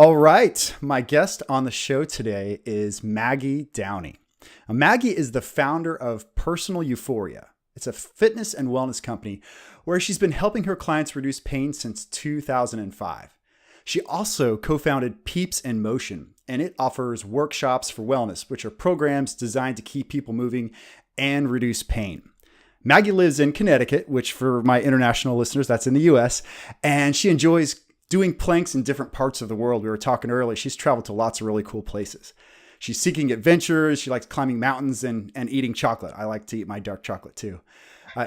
All right. My guest on the show today is Maggie Downie. Now, Maggie is the founder of Personal Euphoria. It's a fitness and wellness company where she's been helping her clients reduce pain since 2005. She also co-founded Peeps in Motion, and it offers workshops for wellness, which are programs designed to keep people moving and reduce pain. Maggie lives in Connecticut, which for my international listeners, that's in the US, and she enjoys doing planks in different parts of the world. We were talking earlier, she's traveled to lots of really cool places. She's seeking adventures. She likes climbing mountains and eating chocolate. I like to eat my dark chocolate too.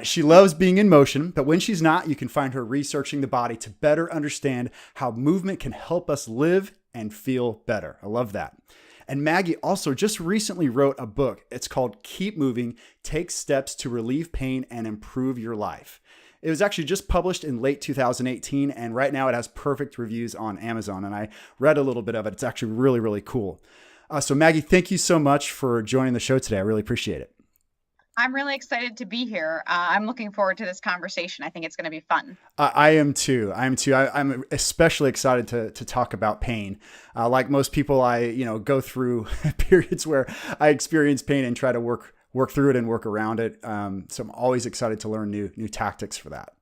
She loves being in motion, but when she's not, you can find her researching the body to better understand how movement can help us live and feel better. I love that. And Maggie also just recently wrote a book. It's called Keep Moving, Take Steps to Relieve Pain and Improve Your Life. It was actually just published in late 2018, and right now it has perfect reviews on Amazon. And I read a little bit of it. It's actually really, really cool. So Maggie, thank you so much for joining the show today. I really appreciate it. I'm really excited to be here. I'm looking forward to this conversation. I think it's going to be fun. I am too. I'm especially excited to talk about pain. Like most people, I go through periods where I experience pain and try to work through it and work around it. So I'm always excited to learn new tactics for that.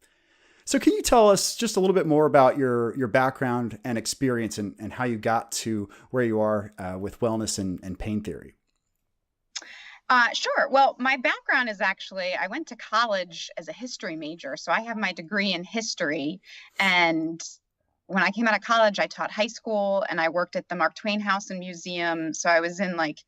So can you tell us just a little bit more about your background and experience and how you got to where you are with wellness and pain theory? Sure. Well, my background is actually, I went to college as a history major. So I have my degree in history. And when I came out of college, I taught high school and I worked at the Mark Twain House and Museum. So I was in like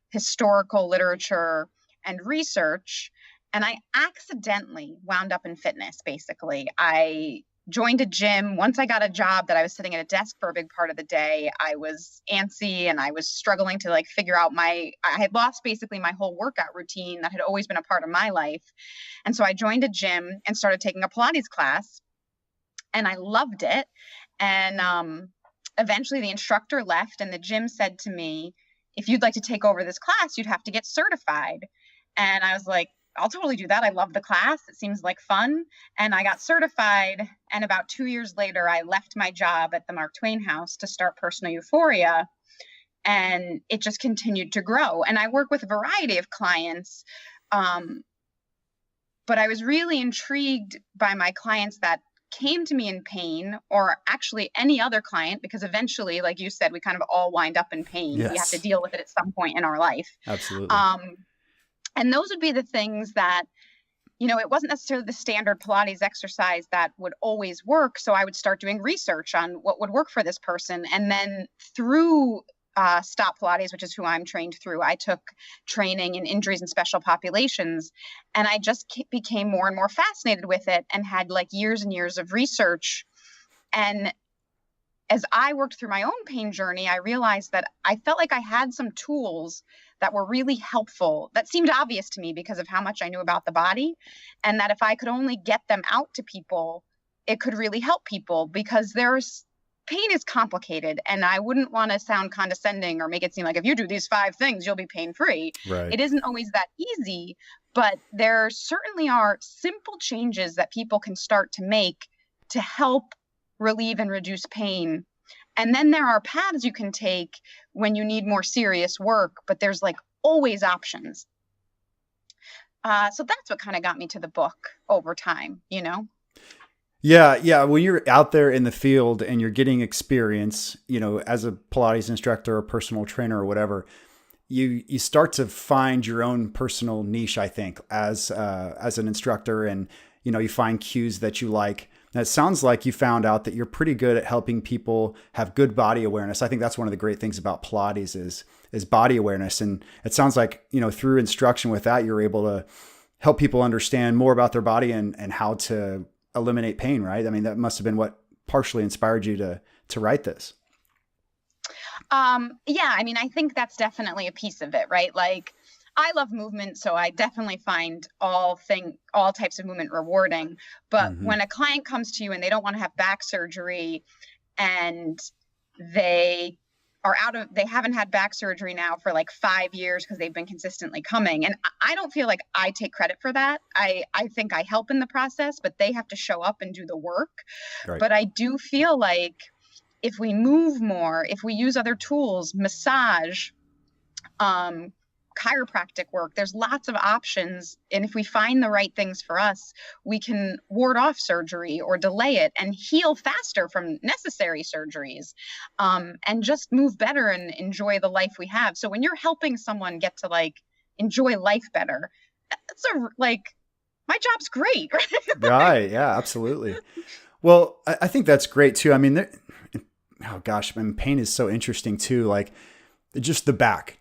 historical literature and research. And I accidentally wound up in fitness, basically. I joined a gym. Once I got a job that I was sitting at a desk for a big part of the day, I was antsy and I was struggling to like figure out I had lost basically my whole workout routine that had always been a part of my life. And so I joined a gym and started taking a Pilates class and I loved it. And eventually the instructor left and the gym said to me, if you'd like to take over this class, you'd have to get certified. And I was like, I'll totally do that. I love the class. It seems like fun. And I got certified. And about 2 years later, I left my job at the Mark Twain House to start Personal Euphoria. And it just continued to grow. And I work with a variety of clients. But I was really intrigued by my clients that came to me in pain, or actually any other client, because eventually, like you said, we kind of all wind up in pain. Yes. We have to deal with it at some point in our life. Absolutely. And those would be the things that, it wasn't necessarily the standard Pilates exercise that would always work. So I would start doing research on what would work for this person. And then through Stop Pilates, which is who I'm trained through, I took training in injuries and special populations. And I just became more and more fascinated with it and had like years and years of research. And as I worked through my own pain journey, I realized that I felt like I had some tools that were really helpful, that seemed obvious to me because of how much I knew about the body, and that if I could only get them out to people, it could really help people, because pain is complicated, and I wouldn't want to sound condescending or make it seem like if you do these 5 things, you'll be pain-free. Right. It isn't always that easy, but there certainly are simple changes that people can start to make to help relieve and reduce pain. And then there are paths you can take when you need more serious work, but there's like always options. So that's what kind of got me to the book over time, Yeah. When you're out there in the field and you're getting experience, as a Pilates instructor or personal trainer or whatever, you start to find your own personal niche, I think, as an instructor, and, you find cues that you like. And it sounds like you found out that you're pretty good at helping people have good body awareness. I think that's one of the great things about Pilates is body awareness. And it sounds like, through instruction with that, you're able to help people understand more about their body and how to eliminate pain, right? I mean, that must have been what partially inspired you to write this. Yeah, I mean, I think that's definitely a piece of it, right? Like, I love movement, so I definitely find all types of movement rewarding. But when a client comes to you and they don't want to have back surgery, and they haven't had back surgery now for like 5 years because they've been consistently coming. And I don't feel like I take credit for that. I think I help in the process, but they have to show up and do the work. Right. But I do feel like if we move more, if we use other tools, massage, chiropractic work, there's lots of options. And if we find the right things for us, we can ward off surgery or delay it and heal faster from necessary surgeries, and just move better and enjoy the life we have. So when you're helping someone get to like enjoy life better, that's like, my job's great, right? Right. Yeah, absolutely. Well, I think that's great too. I mean, oh gosh, I mean, pain is so interesting too. Like just the back,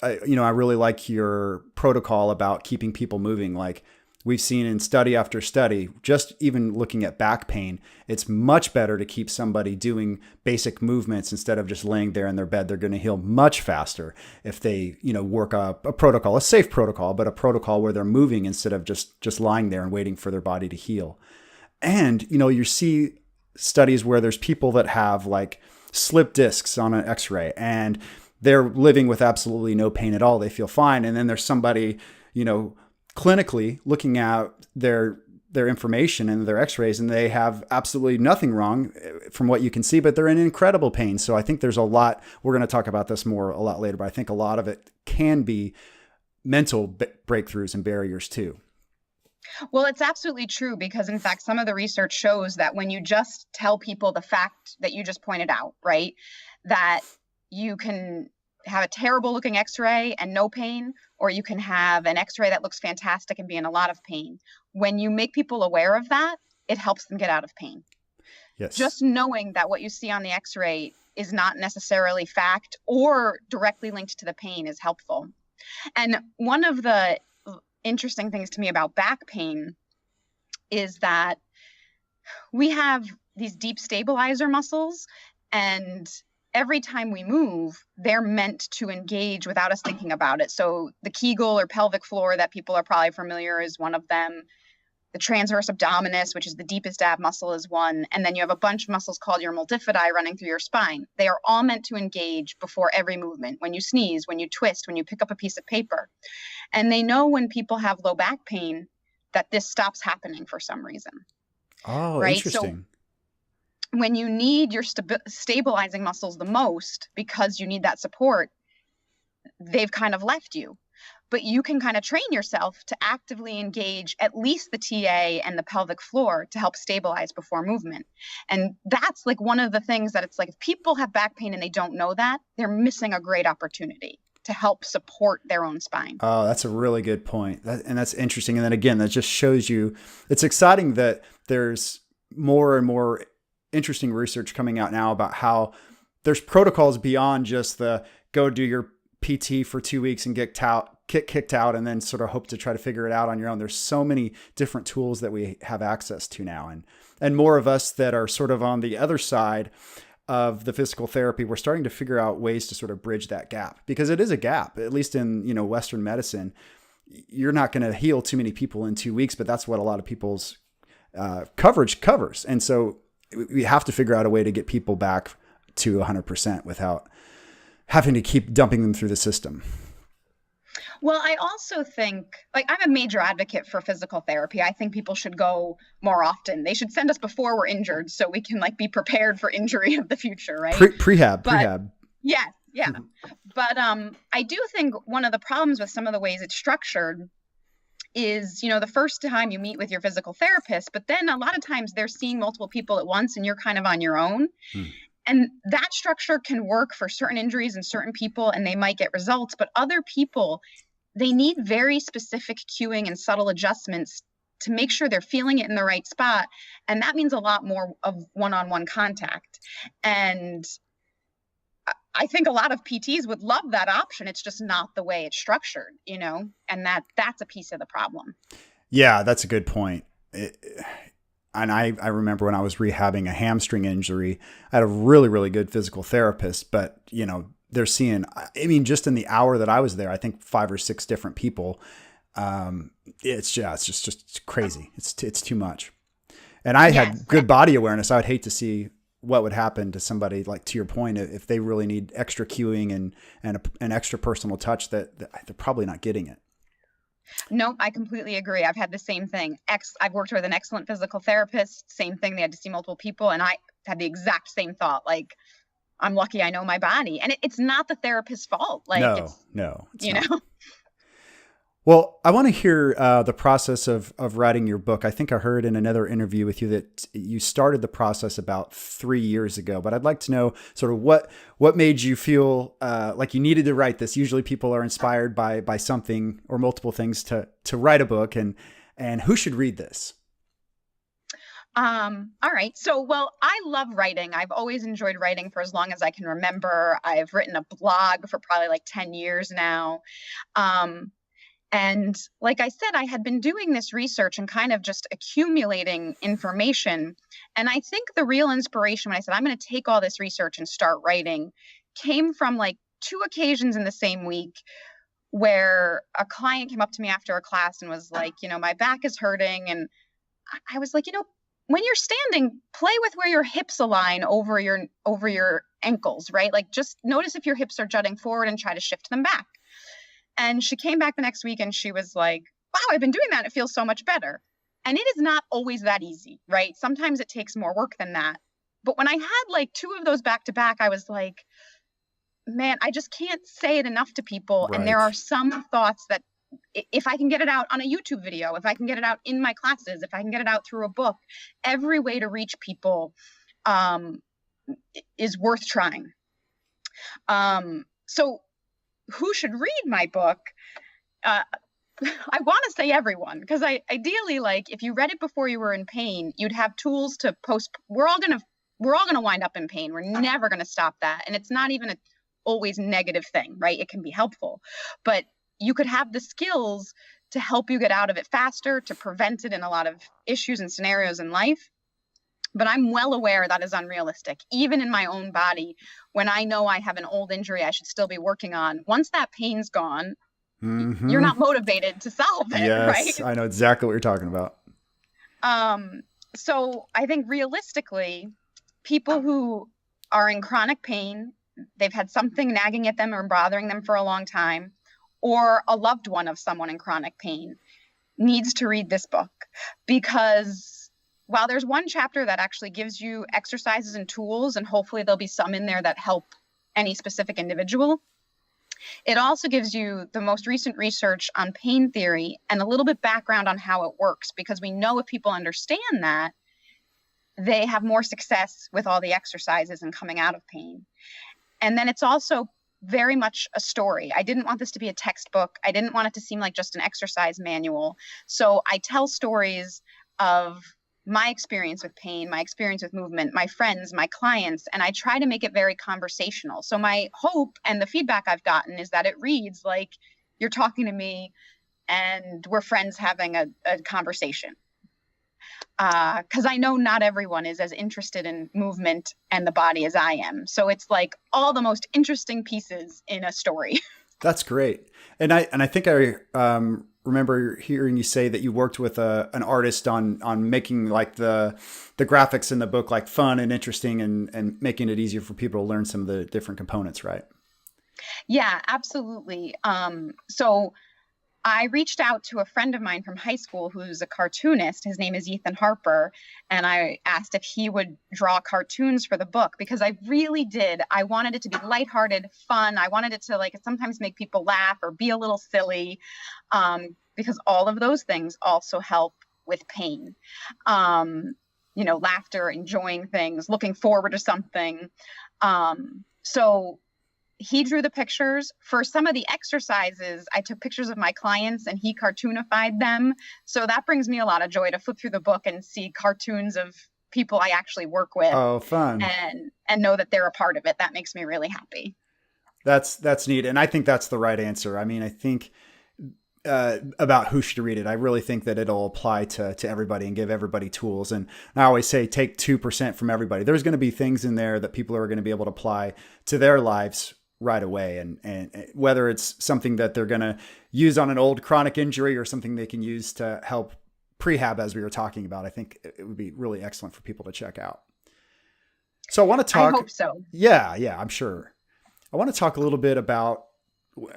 I really like your protocol about keeping people moving. Like we've seen in study after study, just even looking at back pain, it's much better to keep somebody doing basic movements instead of just laying there in their bed. They're going to heal much faster if they, work a protocol, a safe protocol, but a protocol where they're moving instead of just lying there and waiting for their body to heal. And, you see studies where there's people that have like slip discs on an x-ray and they're living with absolutely no pain at all. They feel fine. And then there's somebody, clinically looking at their information and their x-rays and they have absolutely nothing wrong from what you can see, but they're in incredible pain. So I think there's a lot, we're going to talk about this more a lot later, but I think a lot of it can be mental breakthroughs and barriers too. Well, it's absolutely true because, in fact, some of the research shows that when you just tell people the fact that you just pointed out, right, that you can have a terrible looking x-ray and no pain, or you can have an x-ray that looks fantastic and be in a lot of pain. When you make people aware of that, it helps them get out of pain. Yes. Just knowing that what you see on the x-ray is not necessarily fact or directly linked to the pain is helpful. And one of the interesting things to me about back pain is that we have these deep stabilizer muscles, and every time we move, they're meant to engage without us thinking about it. So the Kegel or pelvic floor that people are probably familiar is one of them. The transverse abdominis, which is the deepest ab muscle, is one. And then you have a bunch of muscles called your multifidi running through your spine. They are all meant to engage before every movement. When you sneeze, when you twist, when you pick up a piece of paper. And they know when people have low back pain that this stops happening for some reason. Oh, right? interesting. So when you need your stabilizing muscles the most because you need that support, they've kind of left you. But you can kind of train yourself to actively engage at least the TA and the pelvic floor to help stabilize before movement. And that's like one of the things that it's like, if people have back pain and they don't know that, they're missing a great opportunity to help support their own spine. Oh, that's a really good point. And that's interesting. And then again, that just shows you, it's exciting that there's more and more interesting research coming out now about how there's protocols beyond just the go do your PT for 2 weeks and get kicked out and then sort of hope to try to figure it out on your own. There's so many different tools that we have access to now. And more of us that are sort of on the other side of the physical therapy, we're starting to figure out ways to sort of bridge that gap, because it is a gap, at least in, Western medicine. You're not going to heal too many people in 2 weeks, but that's what a lot of people's coverage covers. And so we have to figure out a way to get people back to 100% without having to keep dumping them through the system. Well, I also think, like, I'm a major advocate for physical therapy. I think people should go more often. They should send us before we're injured so we can like be prepared for injury of the future, right? Prehab. Yes, yeah. But I do think one of the problems with some of the ways it's structured is, the first time you meet with your physical therapist, but then a lot of times they're seeing multiple people at once and you're kind of on your own. And that structure can work for certain injuries and certain people, and they might get results, but other people, they need very specific cueing and subtle adjustments to make sure they're feeling it in the right spot. And that means a lot more of one-on-one contact. And I think a lot of PTs would love that option. It's just not the way it's structured, and that's a piece of the problem. Yeah, that's a good point. And I remember when I was rehabbing a hamstring injury, I had a really, really good physical therapist, but they're seeing, just in the hour that I was there, I think 5 or 6 different people. It's just crazy. It's too much. And I had good body awareness. I would hate to see what would happen to somebody, like to your point, if they really need extra cueing and an extra personal touch that they're probably not getting it. Nope, I completely agree. I've had the same thing. I've worked with an excellent physical therapist, same thing. They had to see multiple people. And had the exact same thought. Like, I'm lucky I know my body. And it's not the therapist's fault. Like, No, it's you not. know, Well, I want to hear the process of writing your book. I think I heard in another interview with you that you started the process about 3 years ago, but I'd like to know sort of what made you feel like you needed to write this. Usually people are inspired by something or multiple things to write a book, and who should read this? all right. So, well, I love writing. I've always enjoyed writing for as long as I can remember. I've written a blog for probably like 10 years now. And like I said, I had been doing this research and kind of just accumulating information. And I think the real inspiration when I said, I'm going to take all this research and start writing, came from like 2 occasions in the same week where a client came up to me after a class and was like, my back is hurting. And I was like, when you're standing, play with where your hips align over your ankles, right? Like, just notice if your hips are jutting forward and try to shift them back. And she came back the next week and she was like, wow, I've been doing that. It feels so much better. And it is not always that easy, right? Sometimes it takes more work than that. But when I had like 2 of those back to back, I was like, man, I just can't say it enough to people. Right. And there are some thoughts that if I can get it out on a YouTube video, if I can get it out in my classes, if I can get it out through a book, every way to reach people is worth trying. So who should read my book? I want to say everyone, because ideally, like, if you read it before you were in pain, you'd have tools to post. We're all gonna wind up in pain. We're never gonna stop that, and it's not even a always negative thing, right? It can be helpful, but you could have the skills to help you get out of it faster, to prevent it in a lot of issues and scenarios in life. But I'm well aware that is unrealistic. Even in my own body, when I know I have an old injury I should still be working on, once that pain's gone, you're not motivated to solve it, yes, right? I know exactly what you're talking about. So I think realistically, people who are in chronic pain, they've had something nagging at them or bothering them for a long time, or a loved one of someone in chronic pain, needs to read this book, because while there's one chapter that actually gives you exercises and tools, and hopefully there'll be some in there that help any specific individual, it also gives you the most recent research on pain theory and a little bit background on how it works, because we know if people understand that, they have more success with all the exercises and coming out of pain. And then it's also very much a story. I didn't want this to be a textbook. I didn't want it to seem like just an exercise manual. So I tell stories of my experience with pain, my experience with movement, my friends, my clients, and I try to make it very conversational. So my hope and the feedback I've gotten is that it reads like you're talking to me and we're friends having a conversation. Because I know not everyone is as interested in movement and the body as I am. So it's like all the most interesting pieces in a story. That's great. And I think I remember hearing you say that you worked with an artist on making like the graphics in the book like fun and interesting, and making it easier for people to learn some of the different components, right? Yeah, absolutely. So I reached out to a friend of mine from high school who's a cartoonist. His name is Ethan Harper. And I asked if he would draw cartoons for the book, because I really did. I wanted it to be lighthearted, fun. I wanted it to like sometimes make people laugh or be a little silly, because all of those things also help with pain. Laughter, enjoying things, looking forward to something. So he drew the pictures. For some of the exercises, I took pictures of my clients and he cartoonified them. So that brings me a lot of joy to flip through the book and see cartoons of people I actually work with. Oh, fun. And know that they're a part of it. That makes me really happy. That's neat. And I think that's the right answer. I mean, I think about who should read it, I really think that it'll apply to everybody and give everybody tools. And I always say, take 2% from everybody. There's going to be things in there that people are going to be able to apply to their lives right away. And whether it's something that they're going to use on an old chronic injury or something they can use to help prehab, as we were talking about, I think it would be really excellent for people to check out. So I want to talk. I hope so. Yeah, I'm sure. I want to talk a little bit about,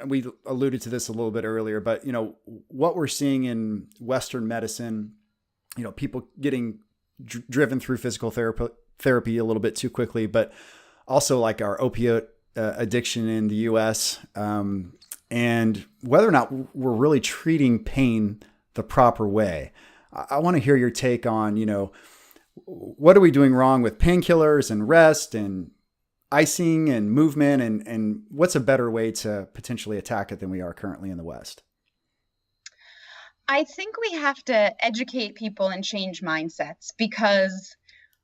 we alluded to this a little bit earlier, but what we're seeing in Western medicine, people getting driven through physical therapy a little bit too quickly, but also like our opioid addiction in the US, and whether or not we're really treating pain the proper way. I want to hear your take on, what are we doing wrong with painkillers and rest and icing and movement, and what's a better way to potentially attack it than we are currently in the West? I think we have to educate people and change mindsets because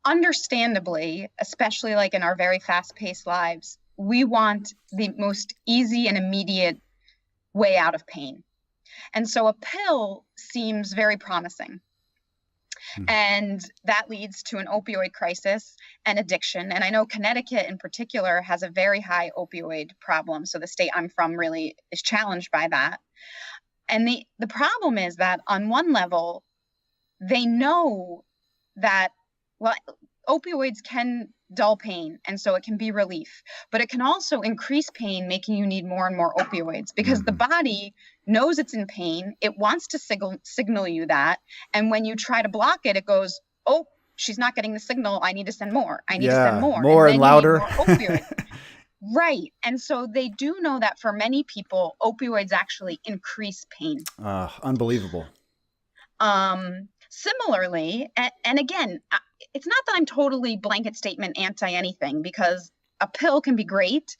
understandably, especially like in our very fast-paced lives, we want the most easy and immediate way out of pain. And so a pill seems very promising. And that leads to an opioid crisis and addiction. And I know Connecticut in particular has a very high opioid problem. So the state I'm from really is challenged by that. And the problem is that on one level, they know that, well, opioids can dull pain, and so it can be relief, but it can also increase pain, making you need more and more opioids because the body knows it's in pain. It wants to signal you that. And when you try to block it, it goes, oh, she's not getting the signal. I need to send more. I need to send more. More and louder. More opioids. Right. And so they do know that for many people, opioids actually increase pain. Unbelievable. Similarly, and again, it's not that I'm totally blanket statement anti anything, because a pill can be great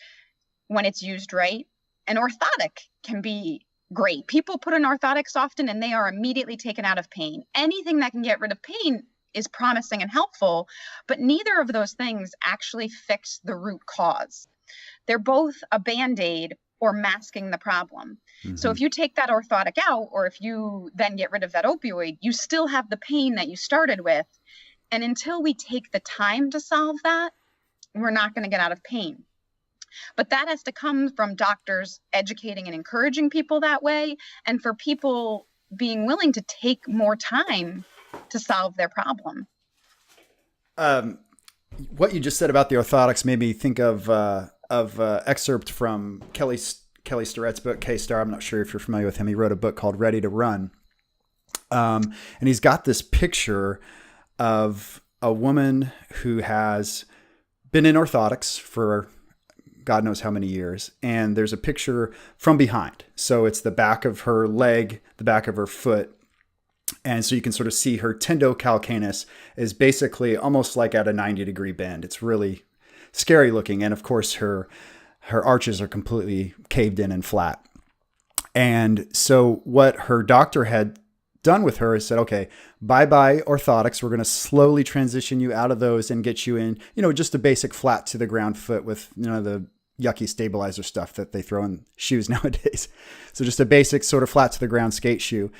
when it's used right. An orthotic can be great. People put in orthotics often and they are immediately taken out of pain. Anything that can get rid of pain is promising and helpful, but neither of those things actually fix the root cause. They're both a Band-Aid or masking the problem. So if you take that orthotic out, or if you then get rid of that opioid, you still have the pain that you started with. And until we take the time to solve that, we're not going to get out of pain. But that has to come from doctors educating and encouraging people that way, and for people being willing to take more time to solve their problem. What you just said about the orthotics made me think of excerpt from Kelly Starrett's book, K-Star. I'm not sure if you're familiar with him. He wrote a book called Ready to Run. And he's got this picture of a woman who has been in orthotics for God knows how many years. And there's a picture from behind. So it's the back of her leg, the back of her foot. And so you can sort of see her tendocalcaneus is basically almost like at a 90-degree bend. It's really scary looking. And of course, her arches are completely caved in and flat. And so what her doctor had done with her is said, okay, bye-bye orthotics. We're going to slowly transition you out of those and get you in, just a basic flat to the ground foot with, the yucky stabilizer stuff that they throw in shoes nowadays. So just a basic sort of flat to the ground skate shoe,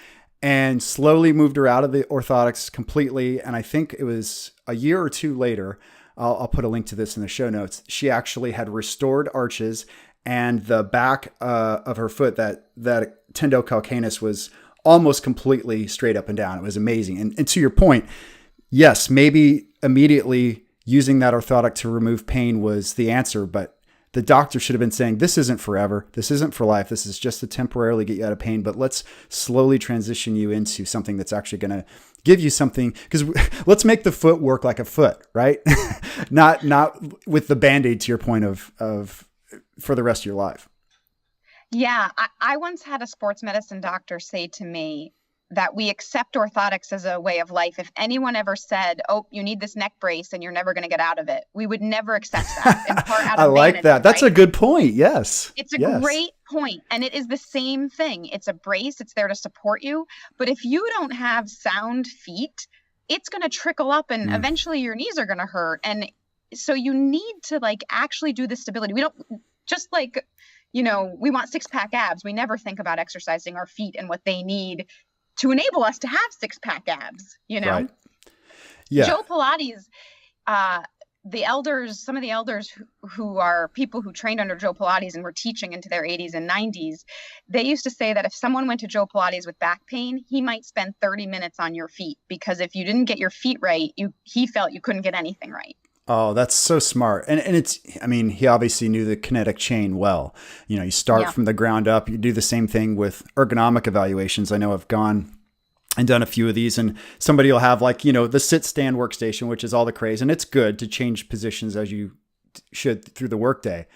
and slowly moved her out of the orthotics completely. And I think it was a year or two later, I'll put a link to this in the show notes, she actually had restored arches, and the back of her foot, that tendocalcaneus was almost completely straight up and down. It was amazing. And to your point, yes, maybe immediately using that orthotic to remove pain was the answer, but the doctor should have been saying, this isn't forever. This isn't for life. This is just to temporarily get you out of pain, but let's slowly transition you into something that's actually going to give you something, because let's make the foot work like a foot, right? not with the Band-Aid, to your point of for the rest of your life. Yeah, I once had a sports medicine doctor say to me that we accept orthotics as a way of life. If anyone ever said, oh, you need this neck brace and you're never going to get out of it, we would never accept that. In part out of I like vanity, that. That's right? a good point. Yes. It's a great point. And it is the same thing. It's a brace. It's there to support you. But if you don't have sound feet, it's going to trickle up and eventually your knees are going to hurt. And so you need to actually do the stability. We don't just we want six-pack abs. We never think about exercising our feet and what they need to enable us to have six-pack abs, Right. Yeah. Joe Pilates, some of the elders who are people who trained under Joe Pilates and were teaching into their 80s and 90s, they used to say that if someone went to Joe Pilates with back pain, he might spend 30 minutes on your feet, because if you didn't get your feet right, he felt you couldn't get anything right. Oh, that's so smart. And he obviously knew the kinetic chain well. You start from the ground up. You do the same thing with ergonomic evaluations. I know I've gone and done a few of these, and somebody will have like, the sit stand workstation, which is all the craze. And it's good to change positions as you should through the workday.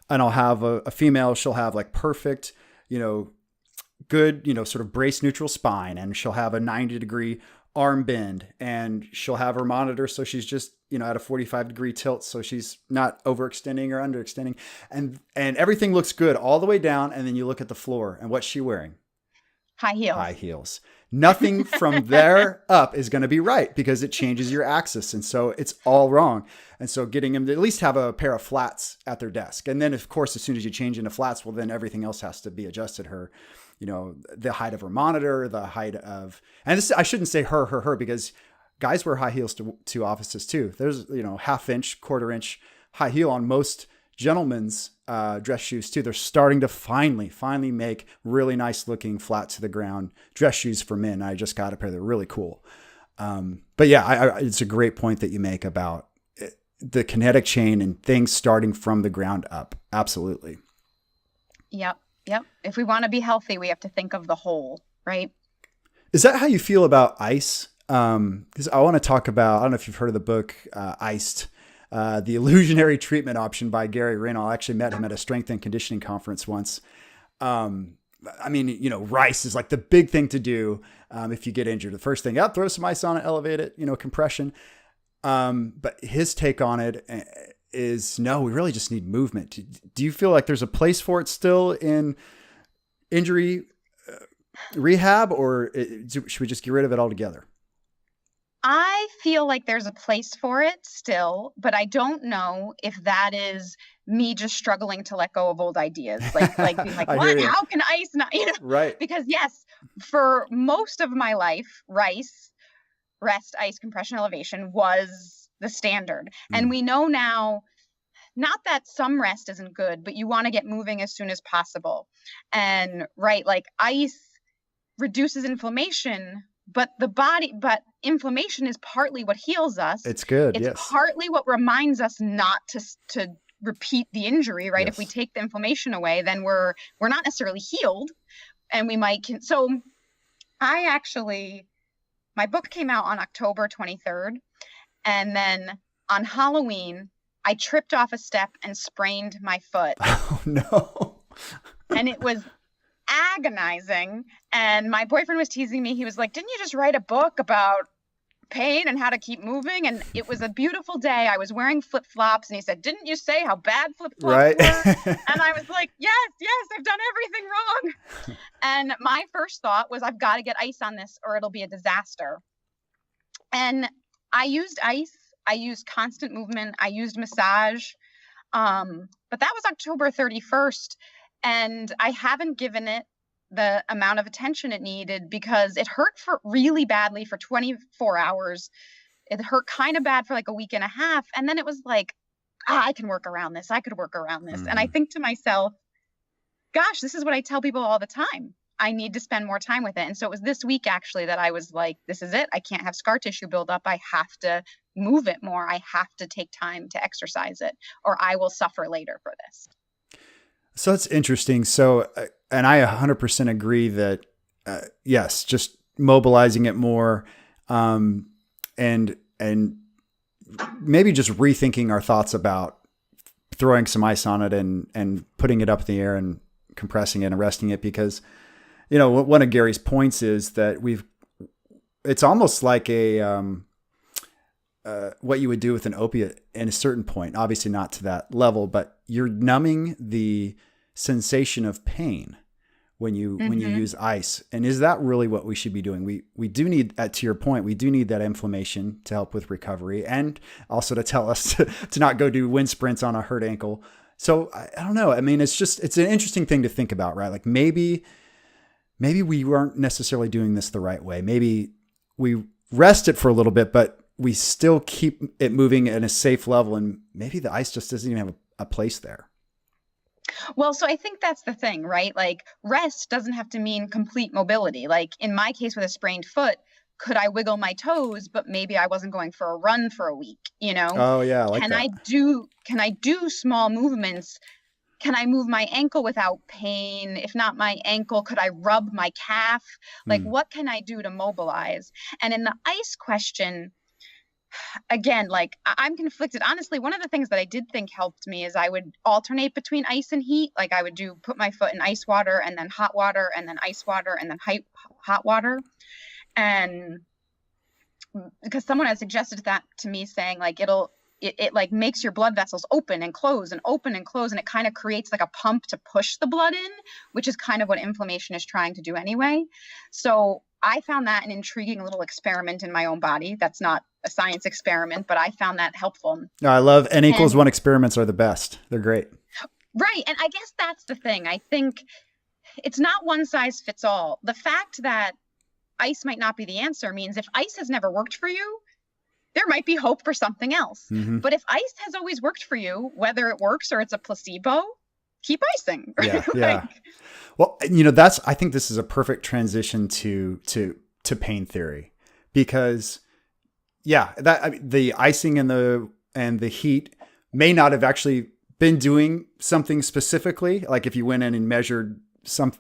And I'll have a female, she'll have like perfect, good, sort of brace neutral spine. And she'll have a 90-degree arm bend, and she'll have her monitor. So she's just, at a 45-degree tilt. So she's not overextending or underextending, and everything looks good all the way down. And then you look at the floor, and what's she wearing? High heels. High heels. Nothing from there up is going to be right because it changes your axis. And so it's all wrong. And so getting them to at least have a pair of flats at their desk. And then, of course, as soon as you change into flats, well, then everything else has to be adjusted. The height of her monitor, the height of, and this, I shouldn't say her, because guys wear high heels to offices too. There's, half-inch, quarter-inch high heel on most gentlemen's dress shoes too. They're starting to finally make really nice looking flat to the ground dress shoes for men. I just got a pair. They're really cool. But yeah, it's a great point that you make about the kinetic chain and things starting from the ground up. Absolutely. Yep. If we want to be healthy, we have to think of the whole, right? Is that how you feel about ice? Because I want to talk about, I don't know if you've heard of the book Iced. The Illusionary Treatment Option by Gary Reynolds. I actually met him at a strength and conditioning conference once. Rice is like the big thing to do if you get injured. The first thing, throw some ice on it, elevate it, compression. But his take on it is, no, we really just need movement. Do you feel like there's a place for it still in injury rehab, or should we just get rid of it altogether? I feel like there's a place for it still, but I don't know if that is me just struggling to let go of old ideas. Like being like, what? How can ice not, Right. Because yes, for most of my life, rest, ice, compression, elevation was the standard. And we know now, not that some rest isn't good, but you want to get moving as soon as possible. And like ice reduces inflammation, but inflammation is partly what heals us. It's good. It's yes. partly what reminds us not to repeat the injury, right? Yes. If we take the inflammation away, then we're not necessarily healed, and we might so my book came out on October 23rd, and then on Halloween I tripped off a step and sprained my foot. Oh no. And it was agonizing. And my boyfriend was teasing me. He was like, didn't you just write a book about pain and how to keep moving? And it was a beautiful day. I was wearing flip-flops, and he said, didn't you say how bad flip-flops were? And I was like, yes, I've done everything wrong. And my first thought was, I've got to get ice on this or it'll be a disaster. And I used ice. I used constant movement. I used massage. But that was October 31st. And I haven't given it the amount of attention it needed because it hurt really badly for 24 hours. It hurt kind of bad for like a week and a half. And then it was like, I can work around this. I could work around this. And I think to myself, gosh, this is what I tell people all the time. I need to spend more time with it. And so it was this week actually that I was like, this is it. I can't have scar tissue build up. I have to move it more. I have to take time to exercise it, or I will suffer later for this. So that's interesting. So, and I 100% agree that, yes, just mobilizing it more, and maybe just rethinking our thoughts about throwing some ice on it and putting it up in the air and compressing it and resting it, because, one of Gary's points is that it's almost like what you would do with an opiate at a certain point, obviously not to that level, but you're numbing the sensation of pain when you use ice. And is that really what we should be doing? We do need, to your point, we do need that inflammation to help with recovery, and also to tell us to not go do wind sprints on a hurt ankle. So I don't know. I mean, it's an interesting thing to think about, right? Like maybe we weren't necessarily doing this the right way. Maybe we rest it for a little bit, but we still keep it moving at a safe level. And maybe the ice just doesn't even have a place there. Well, so I think that's the thing, right? Like rest doesn't have to mean complete mobility. Like in my case with a sprained foot, could I wiggle my toes, but maybe I wasn't going for a run for a week, Oh yeah. Can I do small movements can I move my ankle without pain? If not my ankle, could I rub my calf? Like, Mm. what can I do to mobilize? And in the ice question, again, like I'm conflicted. Honestly, one of the things that I did think helped me is I would alternate between ice and heat. Like I would put my foot in ice water and then hot water and then ice water and then hot water. And because someone had suggested that to me, saying like it like makes your blood vessels open and close and open and close, and it kind of creates like a pump to push the blood in, which is kind of what inflammation is trying to do anyway. So I found that an intriguing little experiment in my own body. That's not a science experiment, but I found that helpful. No, I love N=1 And experiments are the best. They're great. right. And I guess that's the thing. I think it's not one size fits all. The fact that ice might not be the answer means if ice has never worked for you, there might be hope for something else. Mm-hmm. But if ice has always worked for you, whether it works or it's a placebo, keep icing. Yeah, Like, yeah. Well, I think this is a perfect transition to pain theory, because the icing and the heat may not have actually been doing something specifically, like if you went in and measured some,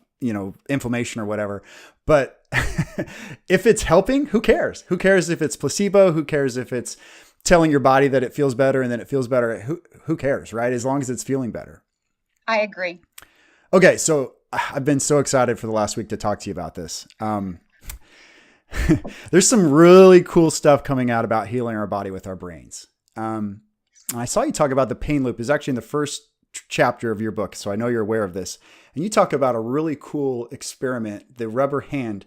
inflammation or whatever, but if it's helping, who cares? Who cares if it's placebo? Who cares if it's telling your body that it feels better and then it feels better? Who cares, right? As long as it's feeling better. I agree. Okay, so I've been so excited for the last week to talk to you about this. There's some really cool stuff coming out about healing our body with our brains. I saw you talk about the pain loop. It's actually in the first chapter of your book, so I know you're aware of this. And you talk about a really cool experiment, the rubber hand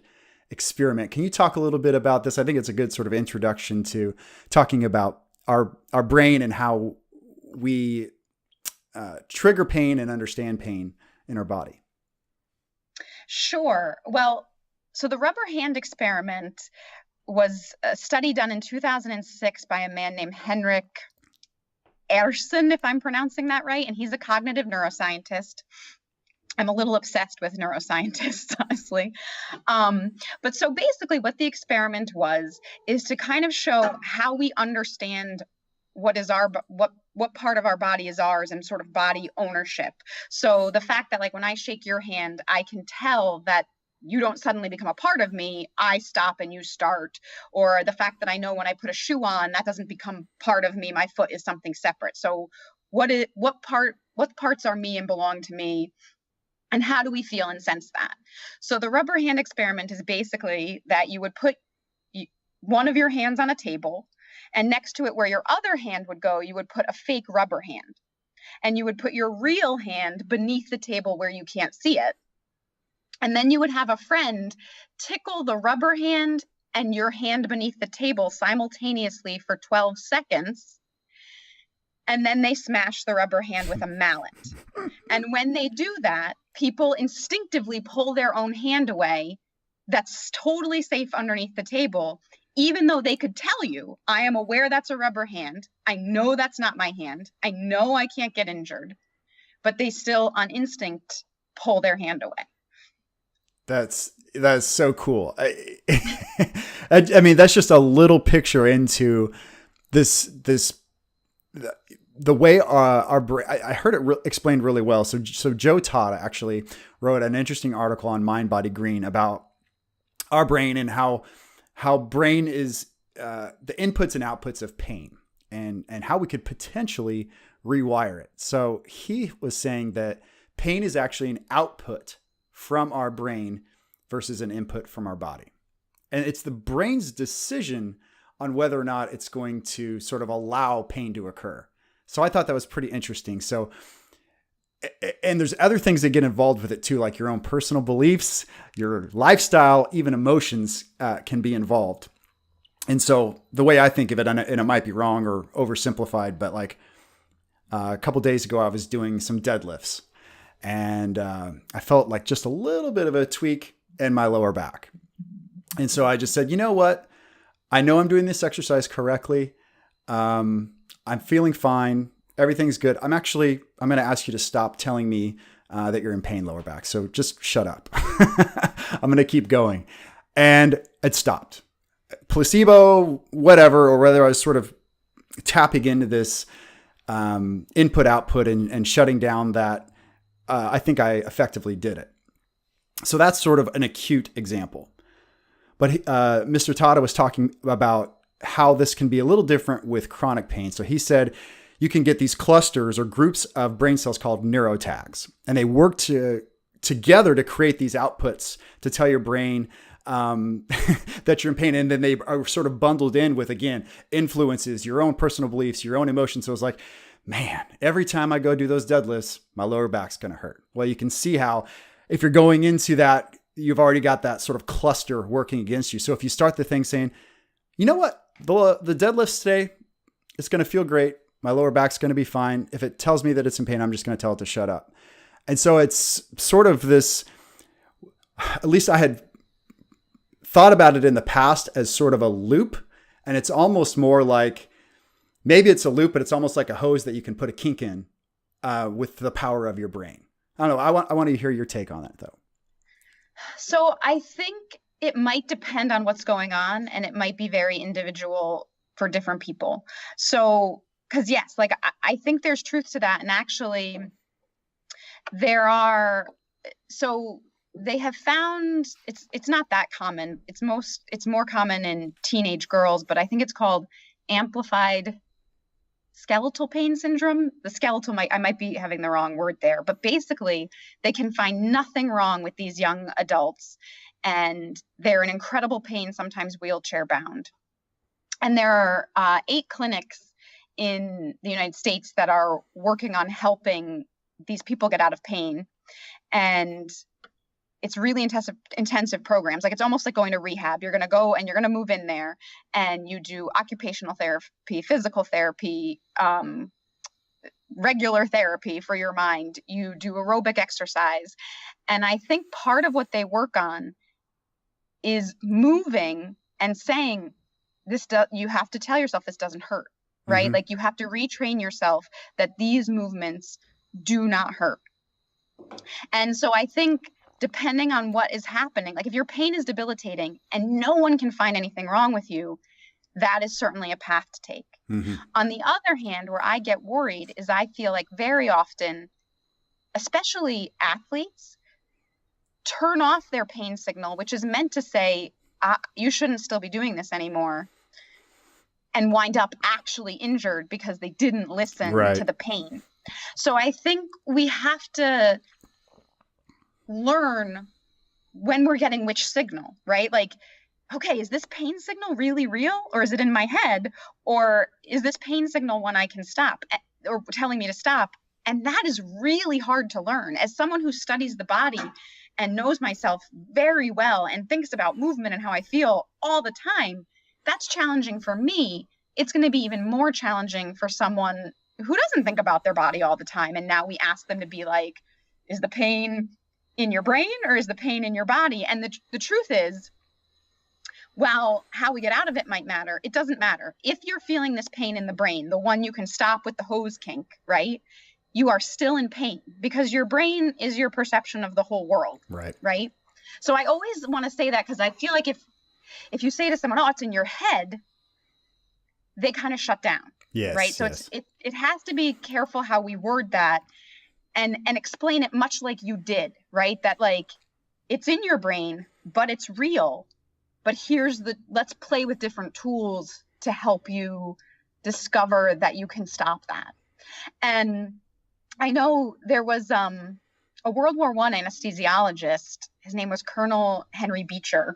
experiment. Can you talk a little bit about this? I think it's a good sort of introduction to talking about our brain and how we trigger pain and understand pain in our body. Sure. Well, so the rubber hand experiment was a study done in 2006 by a man named Henrik Ersson, if I'm pronouncing that right. And he's a cognitive neuroscientist. I'm a little obsessed with neuroscientists, honestly. But so basically what the experiment is to kind of show how we understand what part of our body is ours and sort of body ownership. So the fact that like when I shake your hand, I can tell that you don't suddenly become a part of me. I stop and you start. Or the fact that I know when I put a shoe on, that doesn't become part of me. My foot is something separate. So what parts are me and belong to me? And how do we feel and sense that? So the rubber hand experiment is basically that you would put one of your hands on a table, and next to it where your other hand would go, you would put a fake rubber hand. And you would put your real hand beneath the table where you can't see it. And then you would have a friend tickle the rubber hand and your hand beneath the table simultaneously for 12 seconds. And then they smash the rubber hand with a mallet. And when they do that, people instinctively pull their own hand away that's totally safe underneath the table, even though they could tell you, I am aware that's a rubber hand. I know that's not my hand. I know I can't get injured. But they still, on instinct, pull their hand away. That's so cool. I mean, that's just a little picture into this the way our brain. I heard it explained really well. So Joe Todd actually wrote an interesting article on Mind Body Green about our brain and how brain is the inputs and outputs of pain and how we could potentially rewire it. So he was saying that pain is actually an output from our brain versus an input from our body. And it's the brain's decision on whether or not it's going to sort of allow pain to occur. So I thought that was pretty interesting. So, and there's other things that get involved with it too, like your own personal beliefs, your lifestyle, even emotions can be involved. And so the way I think of it, and it might be wrong or oversimplified, but like a couple days ago, I was doing some deadlifts. And I felt like just a little bit of a tweak in my lower back. And so I just said, you know what? I know I'm doing this exercise correctly. I'm feeling fine. Everything's good. I'm going to ask you to stop telling me that you're in pain lower back. So just shut up. I'm going to keep going. And it stopped. Placebo, whatever, or whether I was sort of tapping into this input output and shutting down that I think I effectively did it. So that's sort of an acute example. But Mr. Tata was talking about how this can be a little different with chronic pain. So he said you can get these clusters or groups of brain cells called neurotags, and they work together to create these outputs to tell your brain that you're in pain. And then they are sort of bundled in with, again, influences, your own personal beliefs, your own emotions. So it's like, man, every time I go do those deadlifts, my lower back's going to hurt. Well, you can see how if you're going into that, you've already got that sort of cluster working against you. So if you start the thing saying, you know what, the deadlifts today, it's going to feel great. My lower back's going to be fine. If it tells me that it's in pain, I'm just going to tell it to shut up. And so it's sort of this, at least I had thought about it in the past as sort of a loop. And it's almost more like, maybe it's a loop, but it's almost like a hose that you can put a kink in with the power of your brain. I don't know. I want to hear your take on that, though. So I think it might depend on what's going on, and it might be very individual for different people. So, because yes, like I think there's truth to that. And actually there are, so they have found it's not that common. It's more common in teenage girls, but I think it's called amplified skeletal pain syndrome. The skeletal I might be having the wrong word there, but basically they can find nothing wrong with these young adults, and they're in incredible pain, sometimes wheelchair bound. And there are 8 clinics in the United States that are working on helping these people get out of pain. And it's really intensive programs. Like, it's almost like going to rehab. You're going to go and you're going to move in there, and you do occupational therapy, physical therapy, regular therapy for your mind. You do aerobic exercise. And I think part of what they work on is moving and saying, you have to tell yourself this doesn't hurt, right? Mm-hmm. Like, you have to retrain yourself that these movements do not hurt. And so I think, depending on what is happening, like if your pain is debilitating and no one can find anything wrong with you, that is certainly a path to take. Mm-hmm. On the other hand, where I get worried is I feel like very often, especially athletes, turn off their pain signal, which is meant to say, you shouldn't still be doing this anymore, and wind up actually injured because they didn't listen to the pain. So I think we have to learn when we're getting which signal, right? Like, okay, is this pain signal really real, or is it in my head, or is this pain signal one I can stop, or telling me to stop? And that is really hard to learn. As someone who studies the body and knows myself very well and thinks about movement and how I feel all the time, that's challenging for me. It's going to be even more challenging for someone who doesn't think about their body all the time. And now we ask them to be like, is the pain in your brain or is the pain in your body? And the truth is, well, how we get out of it might matter. It doesn't matter. If you're feeling this pain in the brain, the one you can stop with the hose kink, right? You are still in pain because your brain is your perception of the whole world. Right. So I always want to say that, because I feel like if you say to someone, oh, it's in your head, they kind of shut down. Yes. Right. So it has to be careful how we word that and explain it much like you did, right? That, like, it's in your brain, but it's real. But let's play with different tools to help you discover that you can stop that. And I know there was a World War I anesthesiologist. His name was Colonel Henry Beecher.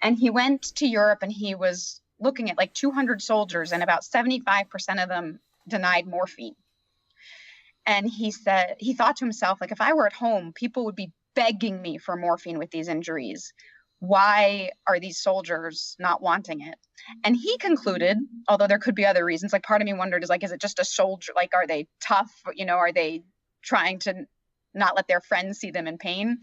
And he went to Europe and he was looking at like 200 soldiers, and about 75% of them denied morphine. And he said, he thought to himself, like, if I were at home, people would be begging me for morphine with these injuries. Why are these soldiers not wanting it? And he concluded, although there could be other reasons, like, part of me wondered, is like, is it just a soldier? Like, are they tough? You know, are they trying to not let their friends see them in pain?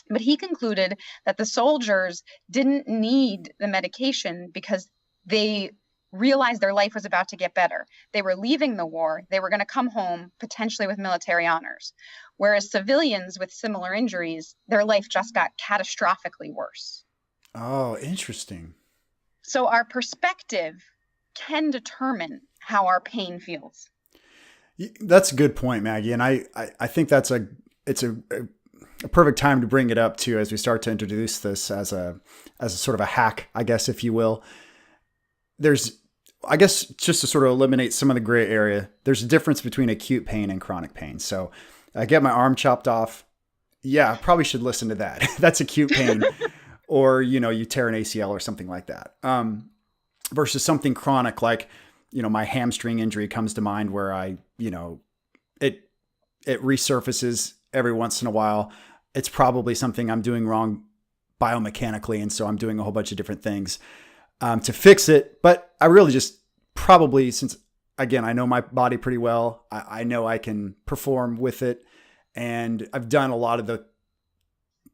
But he concluded that the soldiers didn't need the medication because they realized their life was about to get better. They were leaving the war. They were going to come home potentially with military honors. Whereas civilians with similar injuries, their life just got catastrophically worse. Oh, interesting. So our perspective can determine how our pain feels. That's a good point, Maggie. And I think that's a it's a perfect time to bring it up too, as we start to introduce this as a sort of a hack, I guess, if you will. There's, I guess, just to sort of eliminate some of the gray area, there's a difference between acute pain and chronic pain. So I get my arm chopped off. Yeah, I probably should listen to that. That's acute pain. Or, you tear an ACL or something like that. Versus something chronic, like, my hamstring injury comes to mind, where it resurfaces every once in a while. It's probably something I'm doing wrong biomechanically. And so I'm doing a whole bunch of different things to fix it. But I really just probably, since again, I know my body pretty well, I know I can perform with it. And I've done a lot of the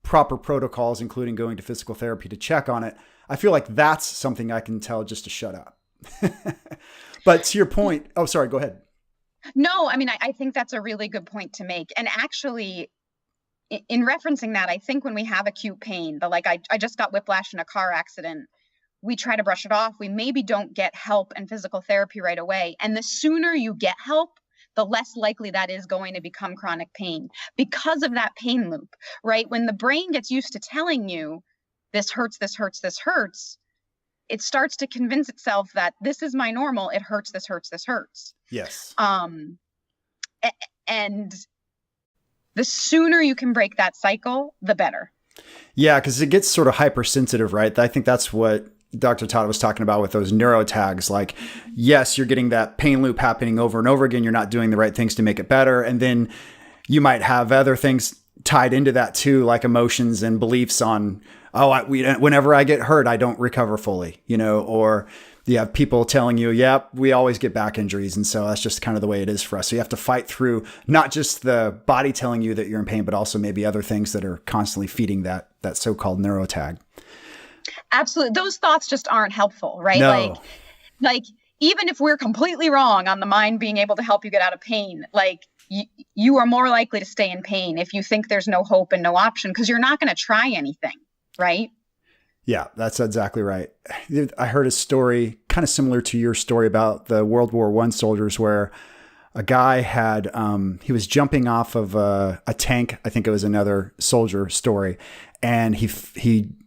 proper protocols, including going to physical therapy to check on it. I feel like that's something I can tell just to shut up. But to your point, oh, sorry, go ahead. No, I mean, I think that's a really good point to make. And actually, in referencing that, I think when we have acute pain, I just got whiplash in a car accident, we try to brush it off. We maybe don't get help and physical therapy right away. And the sooner you get help, the less likely that is going to become chronic pain because of that pain loop, right? When the brain gets used to telling you this hurts, this hurts, this hurts, it starts to convince itself that this is my normal. It hurts, this hurts, this hurts. Yes. And the sooner you can break that cycle, the better. Yeah, because it gets sort of hypersensitive, right? I think that's what Dr. Todd was talking about with those neurotags. Like, yes, you're getting that pain loop happening over and over again. You're not doing the right things to make it better. And then you might have other things tied into that too, like emotions and beliefs on, whenever I get hurt, I don't recover fully, or you have people telling you, yeah, we always get back injuries. And so that's just kind of the way it is for us. So you have to fight through not just the body telling you that you're in pain, but also maybe other things that are constantly feeding that so-called neurotag. Absolutely. Those thoughts just aren't helpful, right? No. Like even if we're completely wrong on the mind being able to help you get out of pain, you are more likely to stay in pain if you think there's no hope and no option, because you're not going to try anything, right? Yeah, that's exactly right. I heard a story kind of similar to your story about the World War I soldiers, where a guy had, he was jumping off of a tank. I think it was another soldier story. And he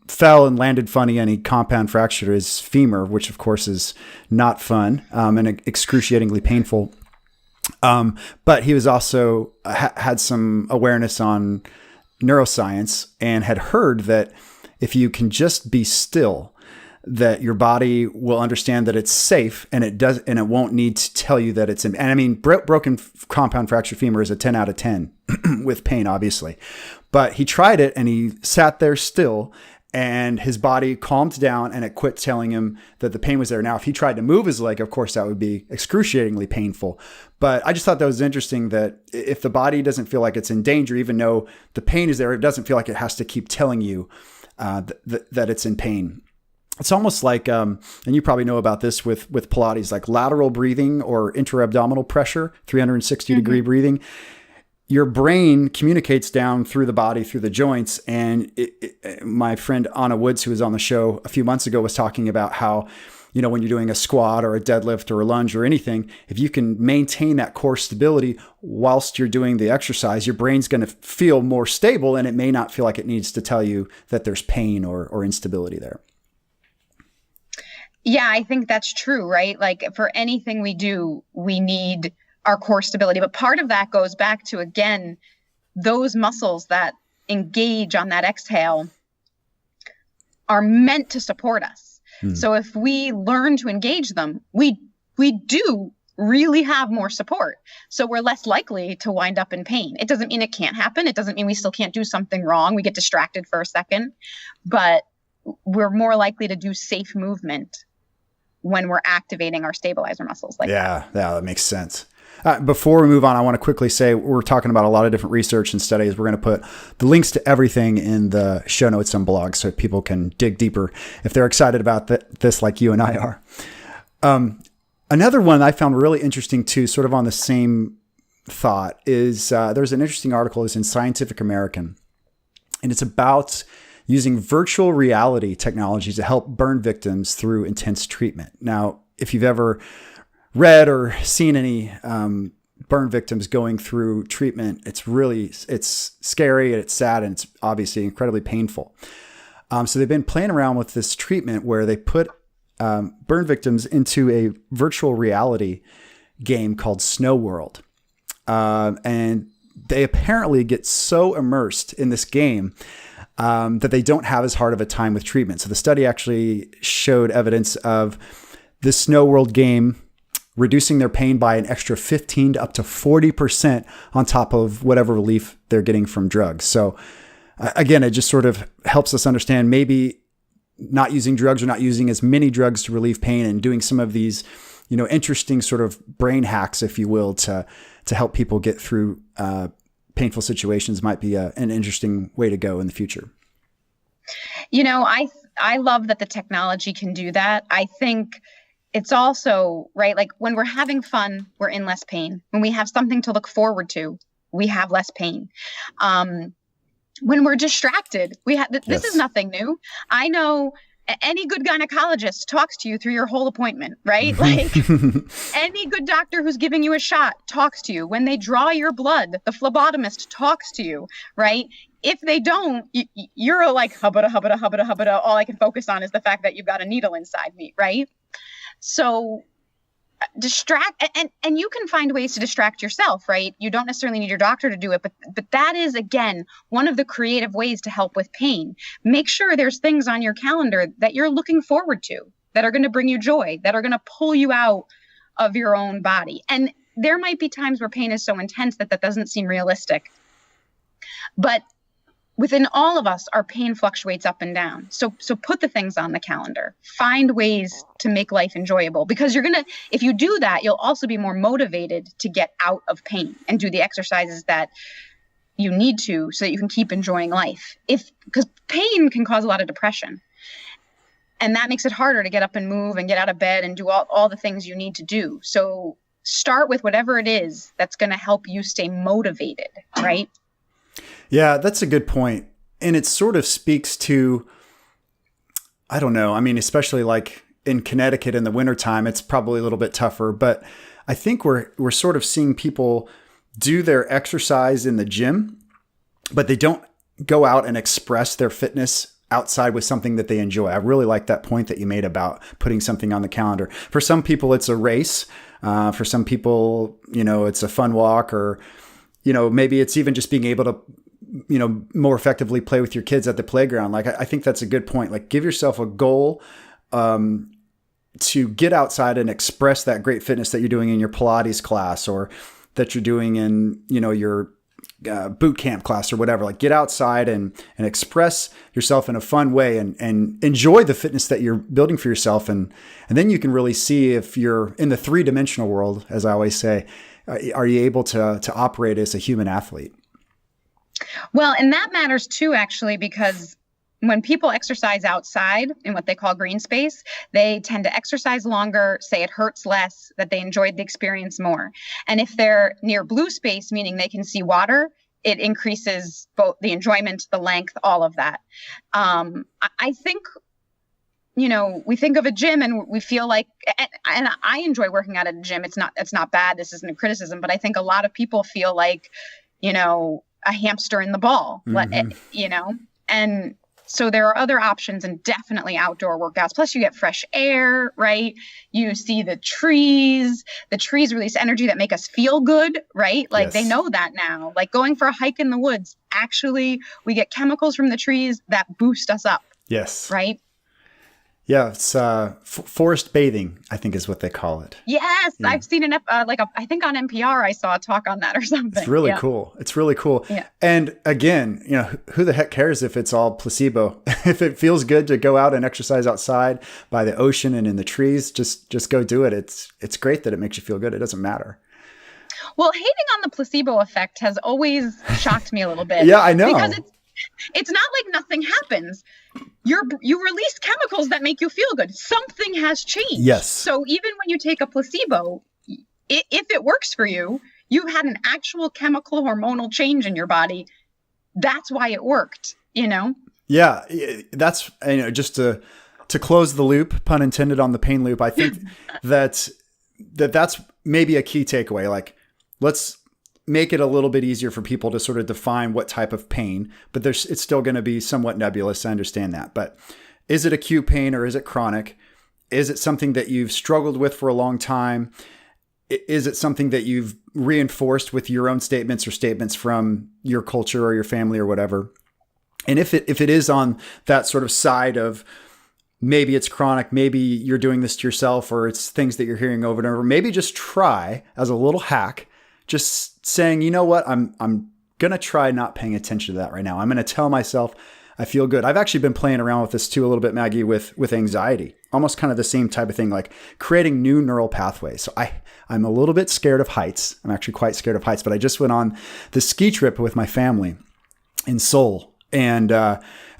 fell and landed funny, and he compound fractured his femur, which of course is not fun and excruciatingly painful. But he was also had some awareness on neuroscience and had heard that if you can just be still, that your body will understand that it's safe, and it won't need to tell you that it's in. And I mean, broken compound fractured femur is a 10 out of 10 with pain, obviously. But he tried it, and he sat there still, and his body calmed down, and it quit telling him that the pain was there. Now, if he tried to move his leg, of course, that would be excruciatingly painful. But I just thought that was interesting, that if the body doesn't feel like it's in danger, even though the pain is there, it doesn't feel like it has to keep telling you that it's in pain. It's almost like, and you probably know about this with Pilates, like lateral breathing or intra-abdominal pressure, 360 degree breathing. Your brain communicates down through the body, through the joints. And my friend Anna Woods, who was on the show a few months ago, was talking about how, when you're doing a squat or a deadlift or a lunge or anything, if you can maintain that core stability whilst you're doing the exercise, your brain's going to feel more stable, and it may not feel like it needs to tell you that there's pain or instability there. Yeah, I think that's true, right? Like for anything we do, we need our core stability. But part of that goes back to, again, those muscles that engage on that exhale are meant to support us. So if we learn to engage them, we do really have more support. So we're less likely to wind up in pain. It doesn't mean it can't happen. It doesn't mean we still can't do something wrong. We get distracted for a second, but we're more likely to do safe movement when we're activating our stabilizer muscles like that. Yeah, that makes sense. Before we move on, I want to quickly say we're talking about a lot of different research and studies. We're going to put the links to everything in the show notes and blogs so people can dig deeper if they're excited about this like you and I are. Another one I found really interesting too, sort of on the same thought, is there's an interesting article is in Scientific American, and it's about using virtual reality technology to help burn victims through intense treatment. Now, if you've ever read or seen any burn victims going through treatment. It's scary and it's sad and it's obviously incredibly painful. So they've been playing around with this treatment where they put burn victims into a virtual reality game called Snow World. And they apparently get so immersed in this game that they don't have as hard of a time with treatment. So the study actually showed evidence of the Snow World game reducing their pain by an extra 15 to up to 40% on top of whatever relief they're getting from drugs. So again, it just sort of helps us understand maybe not using drugs or not using as many drugs to relieve pain and doing some of these, interesting sort of brain hacks, if you will, to help people get through painful situations might be an interesting way to go in the future. I love that the technology can do that. I think it's also, right, like when we're having fun, we're in less pain. When we have something to look forward to, we have less pain. When we're distracted, this is nothing new. I know any good gynecologist talks to you through your whole appointment, right? Like any good doctor who's giving you a shot talks to you. When they draw your blood, the phlebotomist talks to you, right? If they don't, you're like, hubba, hubba, hubba, hubba. All I can focus on is the fact that you've got a needle inside me, right? So distract, and you can find ways to distract yourself, right? You don't necessarily need your doctor to do it, but that is, again, one of the creative ways to help with pain. Make sure there's things on your calendar that you're looking forward to, that are going to bring you joy, that are going to pull you out of your own body. And there might be times where pain is so intense that doesn't seem realistic. But within all of us, our pain fluctuates up and down. So put the things on the calendar. Find ways to make life enjoyable, because if you do that, you'll also be more motivated to get out of pain and do the exercises that you need to so that you can keep enjoying life. Because pain can cause a lot of depression. And that makes it harder to get up and move and get out of bed and do all the things you need to do. So start with whatever it is that's going to help you stay motivated, right? Yeah, that's a good point. And it sort of speaks to, I don't know, I mean, especially like in Connecticut in the wintertime, it's probably a little bit tougher, but I think we're sort of seeing people do their exercise in the gym, but they don't go out and express their fitness outside with something that they enjoy. I really like that point that you made about putting something on the calendar. For some people, it's a race. For some people, it's a fun walk, or, maybe it's even just being able to, more effectively play with your kids at the playground. Like, I think that's a good point. Like, give yourself a goal to get outside and express that great fitness that you're doing in your Pilates class, or that you're doing in, your boot camp class or whatever. Like, get outside and express yourself in a fun way and enjoy the fitness that you're building for yourself. And then you can really see if you're in the 3-dimensional world, as I always say, are you able to operate as a human athlete? Well, and that matters too, actually, because when people exercise outside in what they call green space, they tend to exercise longer, say it hurts less, that they enjoyed the experience more. And if they're near blue space, meaning they can see water, it increases both the enjoyment, the length, all of that. I think, we think of a gym and we feel like, and I enjoy working out at a gym. It's not bad. This isn't a criticism, but I think a lot of people feel like, a hamster in the ball, and so there are other options, and definitely outdoor workouts. Plus you get fresh air, right? You see the trees release energy that make us feel good, right? Like, yes. They know that now. Like, going for a hike in the woods, actually, we get chemicals from the trees that boost us up. Yes. Right? Yeah, it's forest bathing, I think is what they call it. Yes, yeah. I've seen I think on NPR I saw a talk on that or something. It's really cool. It's really cool. Yeah. And again, who the heck cares if it's all placebo? If it feels good to go out and exercise outside by the ocean and in the trees, just go do it. It's great that it makes you feel good. It doesn't matter. Well, hating on the placebo effect has always shocked me a little bit. Yeah, I know. Because it's not like nothing happens. You release chemicals that make you feel good. Something has changed. Yes. So even when you take a placebo, if it works for you, you've had an actual chemical hormonal change in your body. That's why it worked, Yeah, that's, just to close the loop, pun intended on the pain loop, I think that's maybe a key takeaway. Like, let's make it a little bit easier for people to sort of define what type of pain, but it's still going to be somewhat nebulous. I understand that. But is it acute pain or is it chronic? Is it something that you've struggled with for a long time? Is it something that you've reinforced with your own statements or statements from your culture or your family or whatever? And if it is on that sort of side of maybe it's chronic, maybe you're doing this to yourself, or it's things that you're hearing over and over, maybe just try as a little hack, just saying, you know what, I'm going to try not paying attention to that right now. I'm going to tell myself I feel good. I've actually been playing around with this too a little bit, Maggie, with anxiety, almost kind of the same type of thing, like creating new neural pathways. So I'm a little bit scared of heights. I'm actually quite scared of heights, but I just went on the ski trip with my family in Seoul. And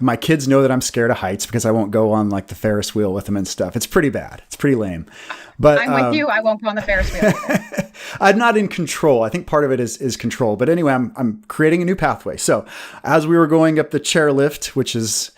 my kids know that I'm scared of heights because I won't go on like the Ferris wheel with them and stuff. It's pretty bad. It's pretty lame. But I'm with you. I won't go on the Ferris wheel either. I'm not in control. I think part of it is control. But anyway, I'm creating a new pathway. So as we were going up the chairlift, which is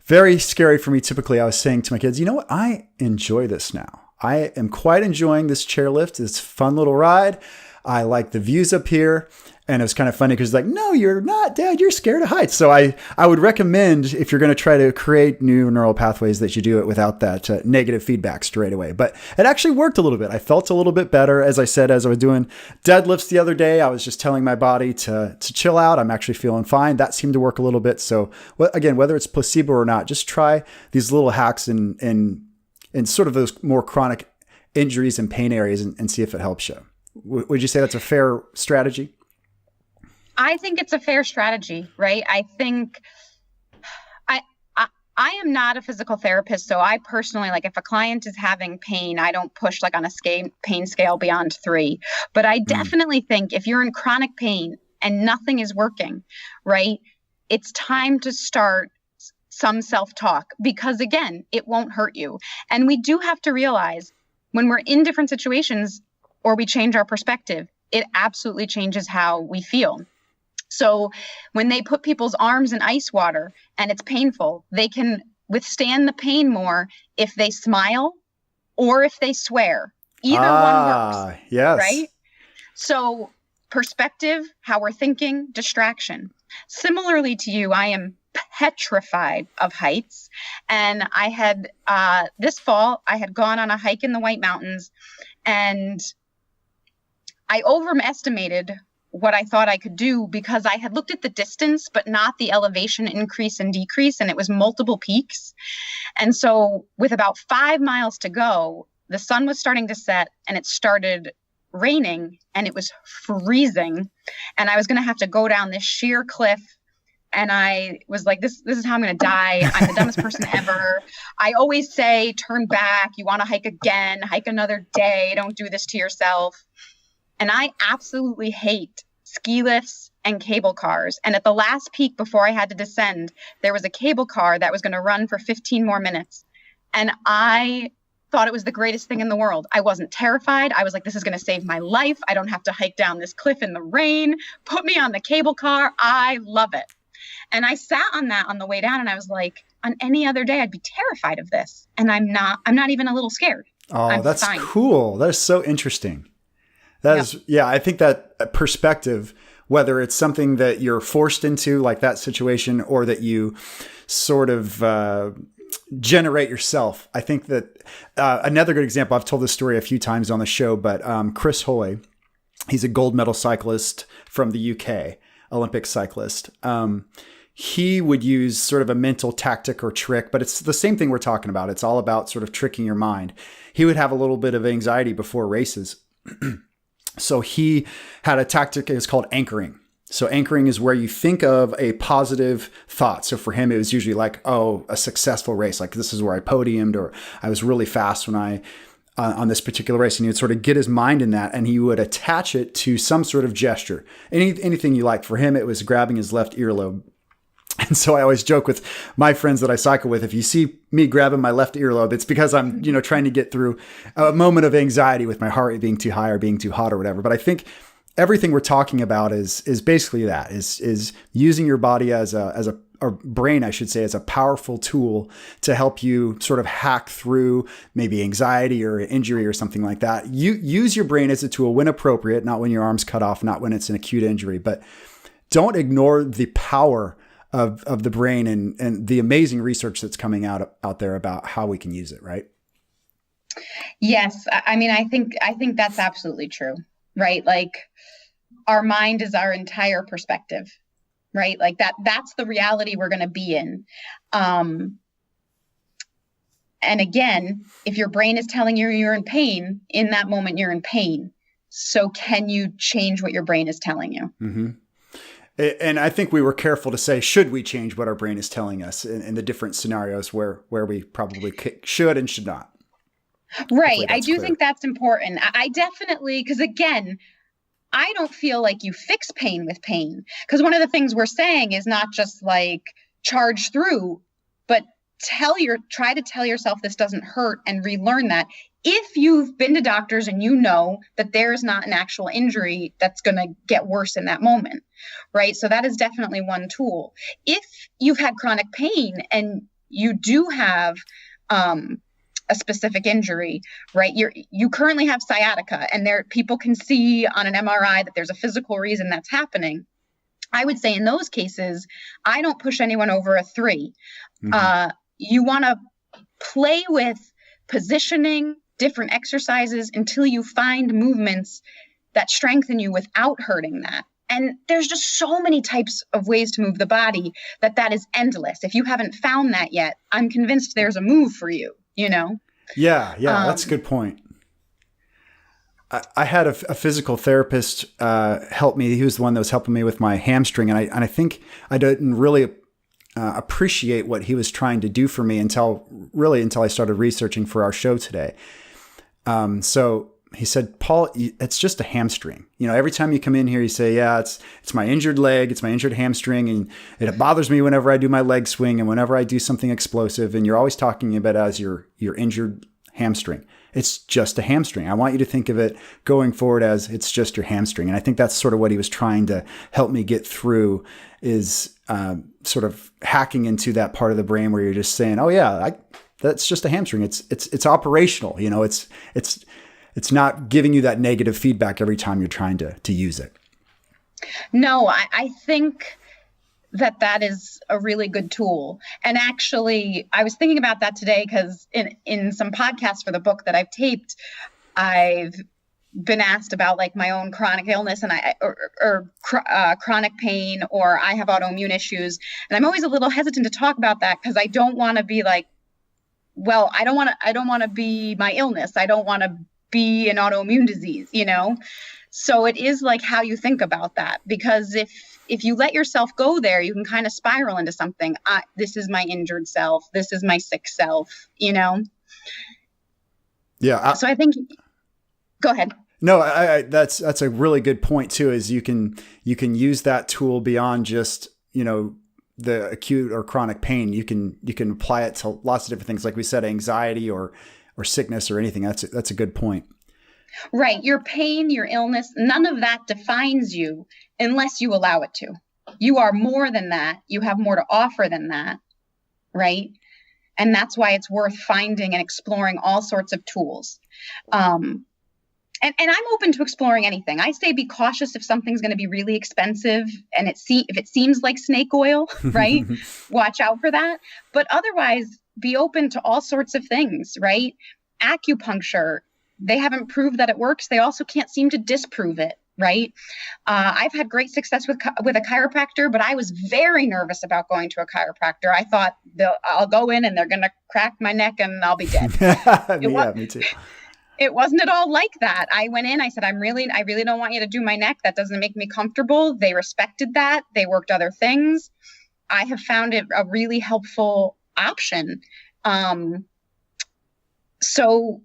very scary for me typically, I was saying to my kids, you know what? I enjoy this now. I am quite enjoying this chairlift. It's a fun little ride. I like the views up here. And it was kind of funny because like, no, you're not, Dad, you're scared of heights. So I would recommend, if you're going to try to create new neural pathways, that you do it without that negative feedback straight away. But it actually worked a little bit. I felt a little bit better. As I said, as I was doing deadlifts the other day, I was just telling my body to chill out. I'm actually feeling fine. That seemed to work a little bit. So again, whether it's placebo or not, just try these little hacks in sort of those more chronic injuries and pain areas and see if it helps you. Would you say that's a fair strategy? I think it's a fair strategy, right? I think I am not a physical therapist, so I personally, like if a client is having pain, I don't push like on a pain scale beyond 3. But I definitely think if you're in chronic pain and nothing is working, right, it's time to start some self-talk because again, it won't hurt you. And we do have to realize when we're in different situations or we change our perspective, it absolutely changes how we feel. So when they put people's arms in ice water and it's painful, they can withstand the pain more if they smile or if they swear. Either one works. Yes. Right? So perspective, how we're thinking, distraction. Similarly to you, I am petrified of heights. And I had, this fall, I had gone on a hike in the White Mountains and I overestimated what I thought I could do because I had looked at the distance, but not the elevation increase and decrease. And it was multiple peaks. And so with about 5 miles to go, the sun was starting to set and it started raining and it was freezing. And I was going to have to go down this sheer cliff. And I was like, this is how I'm going to die. I'm the dumbest person ever. I always say, turn back. You want to hike again, hike another day. Don't do this to yourself. And I absolutely hate ski lifts and cable cars. And at the last peak before I had to descend, there was a cable car that was going to run for 15 more minutes. And I thought it was the greatest thing in the world. I wasn't terrified. I was like, this is going to save my life. I don't have to hike down this cliff in the rain. Put me on the cable car. I love it. And I sat on that on the way down and I was like, on any other day, I'd be terrified of this. And I'm not even a little scared. Oh, that's fine. Cool. That is so interesting. I think that perspective, whether it's something that you're forced into, like that situation, or that you sort of generate yourself. I think that another good example, I've told this story a few times on the show, but Chris Hoy, he's a gold medal cyclist from the UK, Olympic cyclist. He would use sort of a mental tactic or trick, but it's the same thing we're talking about. It's all about sort of tricking your mind. He would have a little bit of anxiety before races. So he had a tactic, it's called anchoring. So anchoring is where you think of a positive thought. So for him, it was usually like, oh, a successful race. Like this is where I podiumed, or I was really fast when I, on this particular race. And he would sort of get his mind in that and he would attach it to some sort of gesture. Anything you like. For him, it was grabbing his left earlobe. And so I always joke with my friends that I cycle with, if you see me grabbing my left earlobe, it's because I'm, trying to get through a moment of anxiety with my heart rate being too high or being too hot or whatever. But I think everything we're talking about is basically that, is using your body as a or brain, I should say, as a powerful tool to help you sort of hack through maybe anxiety or injury or something like that. You use your brain as a tool when appropriate, not when your arm's cut off, not when it's an acute injury, but don't ignore the power of the brain and the amazing research that's coming out there about how we can use it, right? Yes. I mean, I think that's absolutely true, right? Like our mind is our entire perspective, right? Like that's the reality we're going to be in. And again, if your brain is telling you you're in pain, in that moment, you're in pain. So can you change what your brain is telling you? Mm-hmm. And I think we were careful to say, should we change what our brain is telling us in the different scenarios where we probably should and should not? Right. I do think that's important. I definitely, because again, I don't feel like you fix pain with pain. Because one of the things we're saying is not just like charge through, but try to tell yourself this doesn't hurt and relearn that. If you've been to doctors and you know that there's not an actual injury that's going to get worse in that moment, right? So that is definitely one tool. If you've had chronic pain and you do have a specific injury, right? You currently have sciatica, and people can see on an MRI that there's a physical reason that's happening. I would say in those cases, I don't push anyone over a 3. Mm-hmm. You want to play with positioning, different exercises until you find movements that strengthen you without hurting that. And there's just so many types of ways to move the body that is endless. If you haven't found that yet, I'm convinced there's a move for you, you know? Yeah, that's a good point. I had a physical therapist help me. He was the one that was helping me with my hamstring. And I think I didn't really appreciate what he was trying to do for me until I started researching for our show today. So he said, Paul, it's just a hamstring. Every time you come in here, you say, yeah, it's my injured leg, it's my injured hamstring, and it bothers me whenever I do my leg swing and whenever I do something explosive. And you're always talking about it as your injured hamstring. It's just a hamstring. I want you to think of it going forward as it's just your hamstring. And I think that's sort of what he was trying to help me get through, is sort of hacking into that part of the brain where you're just saying, oh yeah, that's just a hamstring. It's operational. It's not giving you that negative feedback every time you're trying to use it. No, I think that is a really good tool. And actually, I was thinking about that today because in some podcasts for the book that I've taped, I've been asked about like my own chronic illness and chronic pain, or I have autoimmune issues. And I'm always a little hesitant to talk about that because I don't want to be like, well, I don't want to be my illness. I don't want to be an autoimmune disease, So it is like how you think about that, because if you let yourself go there, you can kind of spiral into something. This is my injured self. This is my sick self, Yeah. So I think, go ahead. No, that's a really good point too, is you can use that tool beyond just, the acute or chronic pain. You can apply it to lots of different things. Like we said, anxiety or sickness or anything. That's a good point. Right. Your pain, your illness, none of that defines you unless you allow it to. You are more than that. You have more to offer than that. Right. And that's why it's worth finding and exploring all sorts of tools. And I'm open to exploring anything. I say be cautious if something's going to be really expensive and if it seems like snake oil, right? Watch out for that. But otherwise, be open to all sorts of things, right? Acupuncture, they haven't proved that it works. They also can't seem to disprove it, right? I've had great success with a chiropractor, but I was very nervous about going to a chiropractor. I thought I'll go in and they're going to crack my neck and I'll be dead. Yeah, me too. It wasn't at all like that. I went in, I said, I really don't want you to do my neck. That doesn't make me comfortable. They respected that. They worked other things. I have found it a really helpful option. So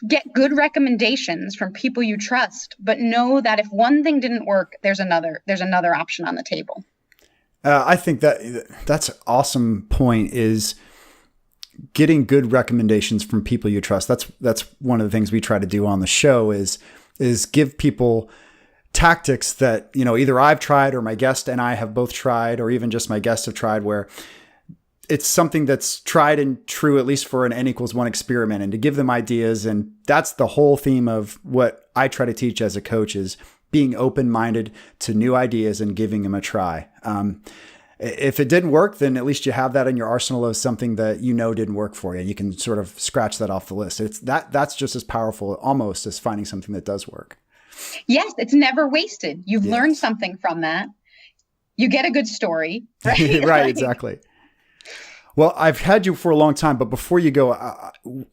get good recommendations from people you trust, but know that if one thing didn't work, there's another option on the table. I think that's an awesome point, is getting good recommendations from people you trust. That's one of the things we try to do on the show is give people tactics that, either I've tried or my guest and I have both tried, or even just my guests have tried, where it's something that's tried and true, at least for an N=1 experiment, and to give them ideas. And that's the whole theme of what I try to teach as a coach, is being open-minded to new ideas and giving them a try. If it didn't work, then at least you have that in your arsenal of something that didn't work for you. You can sort of scratch that off the list. That's just as powerful almost as finding something that does work. Yes, it's never wasted. You've learned something from that. You get a good story, right? Right, exactly. Well, I've had you for a long time, but before you go,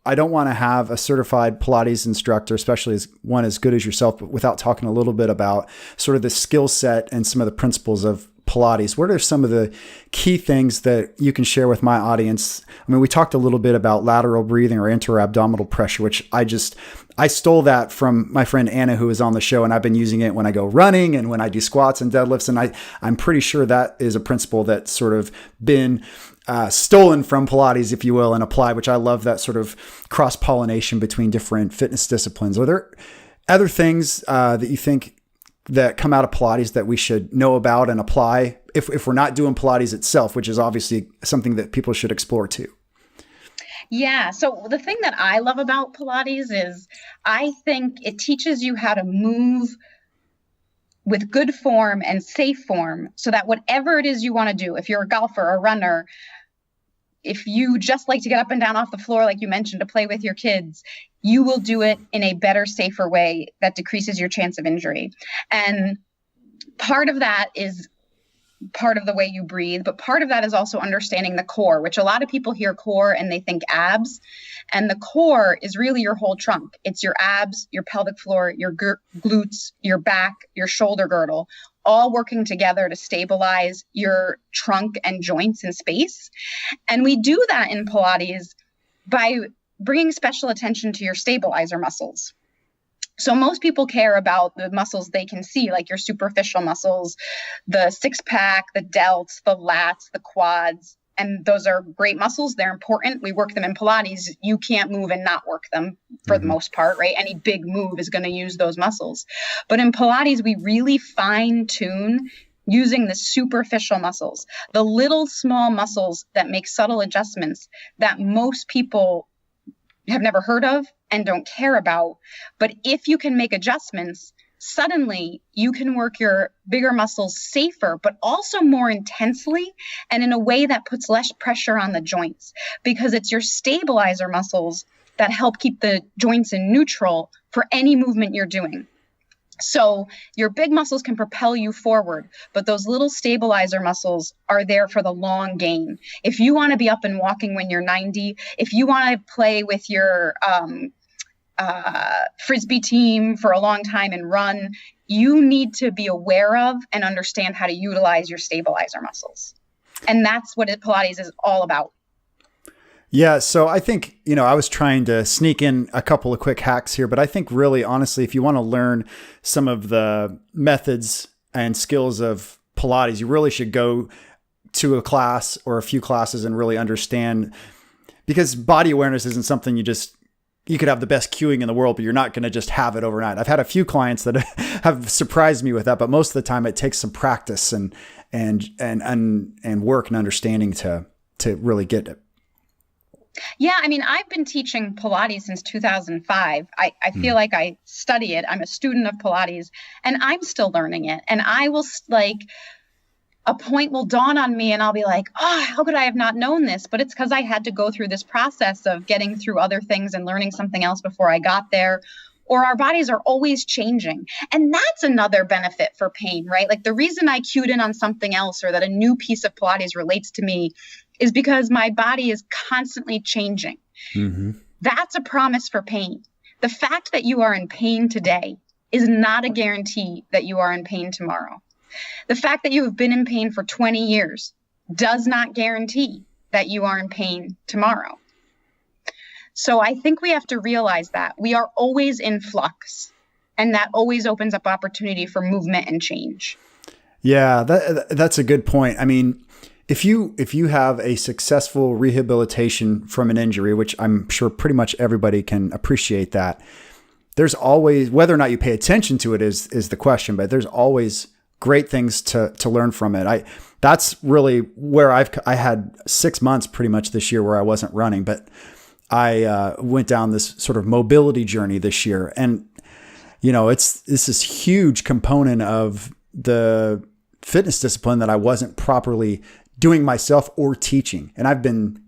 I don't want to have a certified Pilates instructor, especially one as good as yourself, but without talking a little bit about sort of the skill set and some of the principles of Pilates. What are some of the key things that you can share with my audience? I mean, we talked a little bit about lateral breathing or intra-abdominal pressure, which I stole that from my friend Anna, who is on the show, and I've been using it when I go running and when I do squats and deadlifts. And I'm pretty sure that is a principle that's sort of been stolen from Pilates, if you will, and applied, which I love, that sort of cross-pollination between different fitness disciplines. Are there other things that you think that come out of Pilates that we should know about and apply if we're not doing Pilates itself, which is obviously something that people should explore too? Yeah. So the thing that I love about Pilates is I think it teaches you how to move with good form and safe form, so that whatever it is you want to do, if you're a golfer or a runner, if you just like to get up and down off the floor, like you mentioned, to play with your kids, you will do it in a better, safer way that decreases your chance of injury. And part of that is part of the way you breathe, but part of that is also understanding the core, which a lot of people hear core and they think abs. And the core is really your whole trunk. It's your abs, your pelvic floor, your glutes, your back, your shoulder girdle, all working together to stabilize your trunk and joints in space. And we do that in Pilates by bringing special attention to your stabilizer muscles. So most people care about the muscles they can see, like your superficial muscles, the six pack, the delts, the lats, the quads. And those are great muscles. They're important. We work them in Pilates. You can't move and not work them for the most part, right? Any big move is going to use those muscles. But in Pilates, we really fine tune using the superficial muscles, the little small muscles that make subtle adjustments that most people have never heard of and don't care about. But if you can make adjustments, suddenly you can work your bigger muscles safer, but also more intensely and in a way that puts less pressure on the joints, because it's your stabilizer muscles that help keep the joints in neutral for any movement you're doing. So your big muscles can propel you forward, but those little stabilizer muscles are there for the long game. If you want to be up and walking when you're 90, if you want to play with your Frisbee team for a long time and run, you need to be aware of and understand how to utilize your stabilizer muscles. And that's what Pilates is all about. Yeah. So I think, I was trying to sneak in a couple of quick hacks here, but I think really, honestly, if you want to learn some of the methods and skills of Pilates, you really should go to a class or a few classes and really understand, because body awareness isn't something you could have the best cueing in the world, but you're not going to just have it overnight. I've had a few clients that have surprised me with that, but most of the time it takes some practice and work and understanding to really get it. Yeah, I mean, I've been teaching Pilates since 2005. I feel like I study it. I'm a student of Pilates and I'm still learning it. And I will a point will dawn on me and I'll be like, oh, how could I have not known this? But it's because I had to go through this process of getting through other things and learning something else before I got there. Or our bodies are always changing. And that's another benefit for pain, right? Like the reason I cued in on something else or that a new piece of Pilates relates to me is because my body is constantly changing. Mm-hmm. That's a promise for pain. The fact that you are in pain today is not a guarantee that you are in pain tomorrow. The fact that you have been in pain for 20 years does not guarantee that you are in pain tomorrow. So I think we have to realize that we are always in flux, and that always opens up opportunity for movement and change. Yeah, that's a good point. I mean, if you have a successful rehabilitation from an injury, which I'm sure pretty much everybody can appreciate that, there's always, whether or not you pay attention to it is the question, but there's always great things to learn from it. That's really where I had 6 months pretty much this year where I wasn't running, but I went down this sort of mobility journey this year. And, it's this huge component of the fitness discipline that I wasn't properly doing myself or teaching. And I've been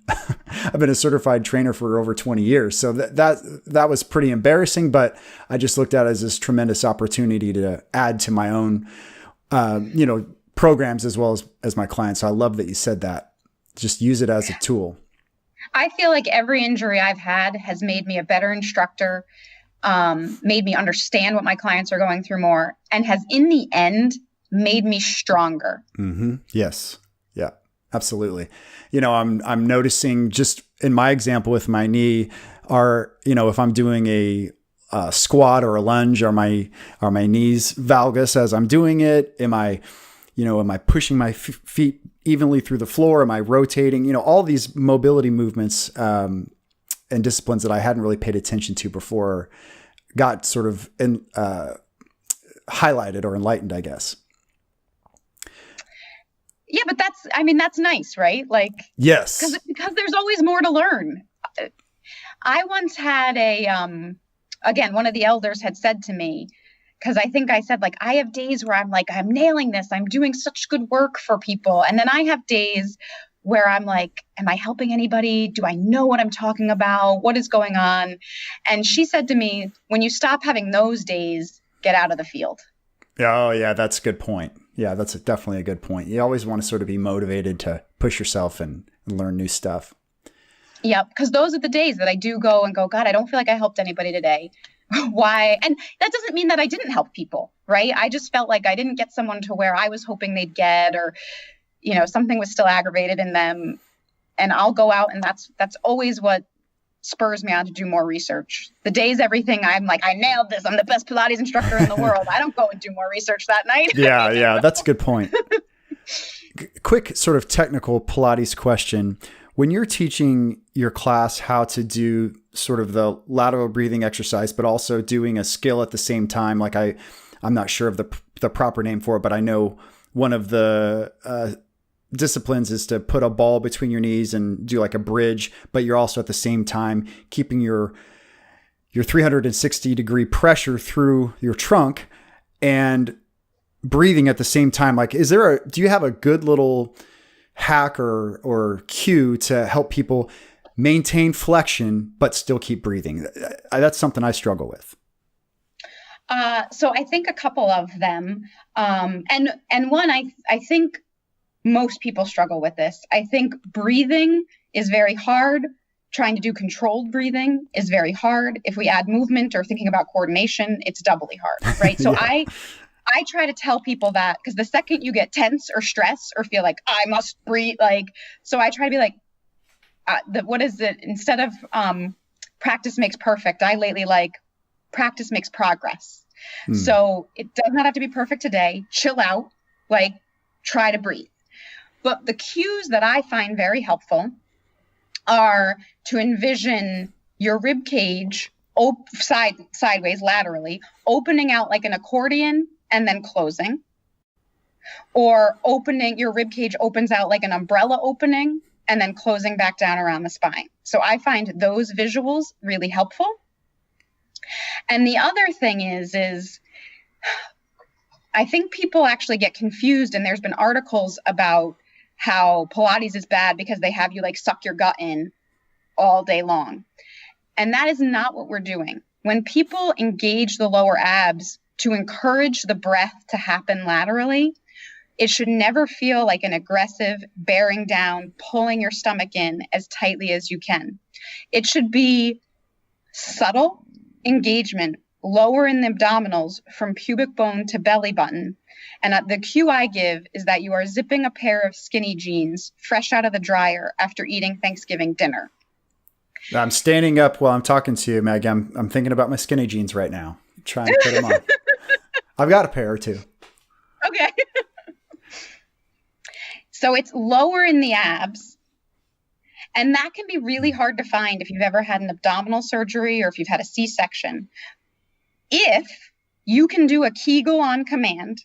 a certified trainer for over 20 years. So that was pretty embarrassing, but I just looked at it as this tremendous opportunity to add to my own, programs as well as my clients. So I love that you said that. Just use it as a tool. I feel like every injury I've had has made me a better instructor, made me understand what my clients are going through more, and has in the end made me stronger. Mm-hmm. Yes. Yeah, absolutely. I'm noticing just in my example with my knee if I'm doing a squat or a lunge, are my knees valgus as I'm doing it? Am I pushing my feet evenly through the floor? Am I rotating? All these mobility movements and disciplines that I hadn't really paid attention to before got sort of highlighted or enlightened, I guess. Yeah, but that's nice, right? Like, yes, because there's always more to learn. I once had again, one of the elders had said to me, because I think I said, like, I have days where I'm like, I'm nailing this. I'm doing such good work for people. And then I have days where I'm like, am I helping anybody? Do I know what I'm talking about? What is going on? And she said to me, when you stop having those days, get out of the field. Oh, yeah, that's a good point. Yeah, that's definitely a good point. You always want to sort of be motivated to push yourself and learn new stuff. Yeah, because those are the days that I do go, God, I don't feel like I helped anybody today. Why? And that doesn't mean that I didn't help people, right? I just felt like I didn't get someone to where I was hoping they'd get, or, something was still aggravated in them. And I'll go out, and that's always what spurs me on to do more research. The days everything, I'm like, I nailed this. I'm the best Pilates instructor in the world. I don't go and do more research that night. Yeah, that's a good point. Quick sort of technical Pilates question. When you're teaching your class how to do sort of the lateral breathing exercise, but also doing a skill at the same time, like I'm not sure of the proper name for it, but I know one of the disciplines is to put a ball between your knees and do like a bridge, but you're also at the same time keeping your 360 degree pressure through your trunk and breathing at the same time. Like, do you have a good little hack or cue to help people maintain flexion, but still keep breathing? That's something I struggle with. So I think a couple of them, and one, I think most people struggle with this. I think breathing is very hard. Trying to do controlled breathing is very hard. If we add movement or thinking about coordination, it's doubly hard, right? So yeah. I try to tell people that, because the second you get tense or stress or feel like I must breathe, so I try to be like, what is it? Instead of practice makes perfect, I lately like practice makes progress. So it does not have to be perfect today. Chill out, try to breathe. But the cues that I find very helpful are to envision your rib cage sideways, laterally, opening out like an accordion and then closing, or your rib cage opens out like an umbrella opening and then closing back down around the spine. So I find those visuals really helpful. And the other thing is I think people actually get confused, and there's been articles about how Pilates is bad because they have you suck your gut in all day long. And that is not what we're doing. When people engage the lower abs to encourage the breath to happen laterally, it should never feel like an aggressive bearing down, pulling your stomach in as tightly as you can. It should be subtle engagement, lower in the abdominals from pubic bone to belly button. And the cue I give is that you are zipping a pair of skinny jeans fresh out of the dryer after eating Thanksgiving dinner. I'm standing up while I'm talking to you, Maggie. I'm thinking about my skinny jeans right now, trying to put them on. I've got a pair or two. Okay. So it's lower in the abs. And that can be really hard to find if you've ever had an abdominal surgery or if you've had a C-section. If you can do a Kegel on command,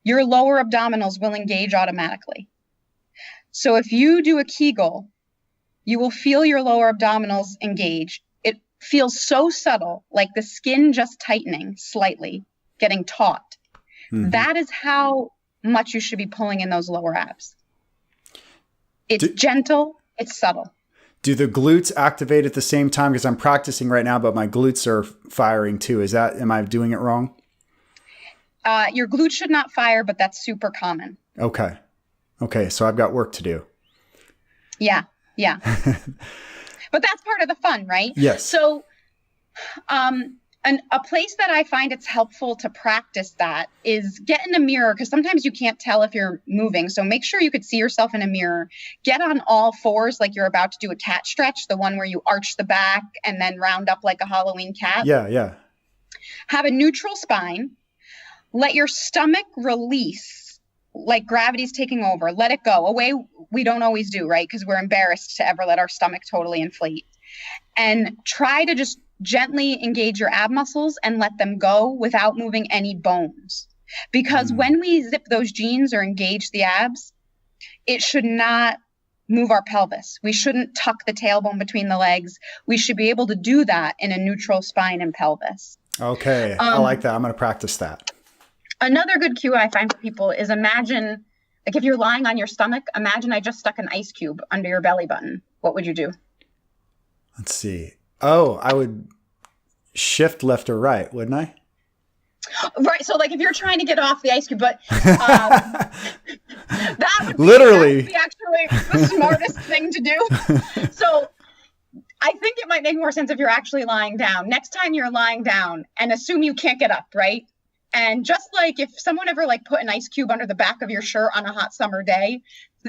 your lower abdominals will engage automatically. So if you do a Kegel, you will feel your lower abdominals engage. It feels so subtle, like the skin just tightening slightly, getting taut. Mm-hmm. That is how much you should be pulling in those lower abs. It's gentle, it's subtle. Do the glutes activate at the same time? Because I'm practicing right now, but my glutes are firing too. Am I doing it wrong? Your glutes should not fire, but that's super common. Okay. So I've got work to do. Yeah. But that's part of the fun, right? Yes. So, a place that I find it's helpful to practice that is get in a mirror, because sometimes you can't tell if you're moving. So make sure you could see yourself in a mirror. Get on all fours like you're about to do a cat stretch, the one where you arch the back and then round up like a Halloween cat. Yeah. Have a neutral spine. Let your stomach release, like gravity's taking over. Let it go. A way we don't always do, right? Because we're embarrassed to ever let our stomach totally inflate. And try to just gently engage your ab muscles and let them go without moving any bones. Because when we zip those jeans or engage the abs, it should not move our pelvis. We shouldn't tuck the tailbone between the legs. We should be able to do that in a neutral spine and pelvis. Okay. I like that. I'm going to practice that. Another good cue I find for people is imagine, like if you're lying on your stomach, imagine I just stuck an ice cube under your belly button. What would you do? Let's see. Oh, I would shift left or right, wouldn't I? Right. So like if you're trying to get off the ice cube, but that would be actually the smartest thing to do. So I think it might make more sense if you're actually lying down. Next time you're lying down and assume you can't get up, right? And just like if someone ever like put an ice cube under the back of your shirt on a hot summer day,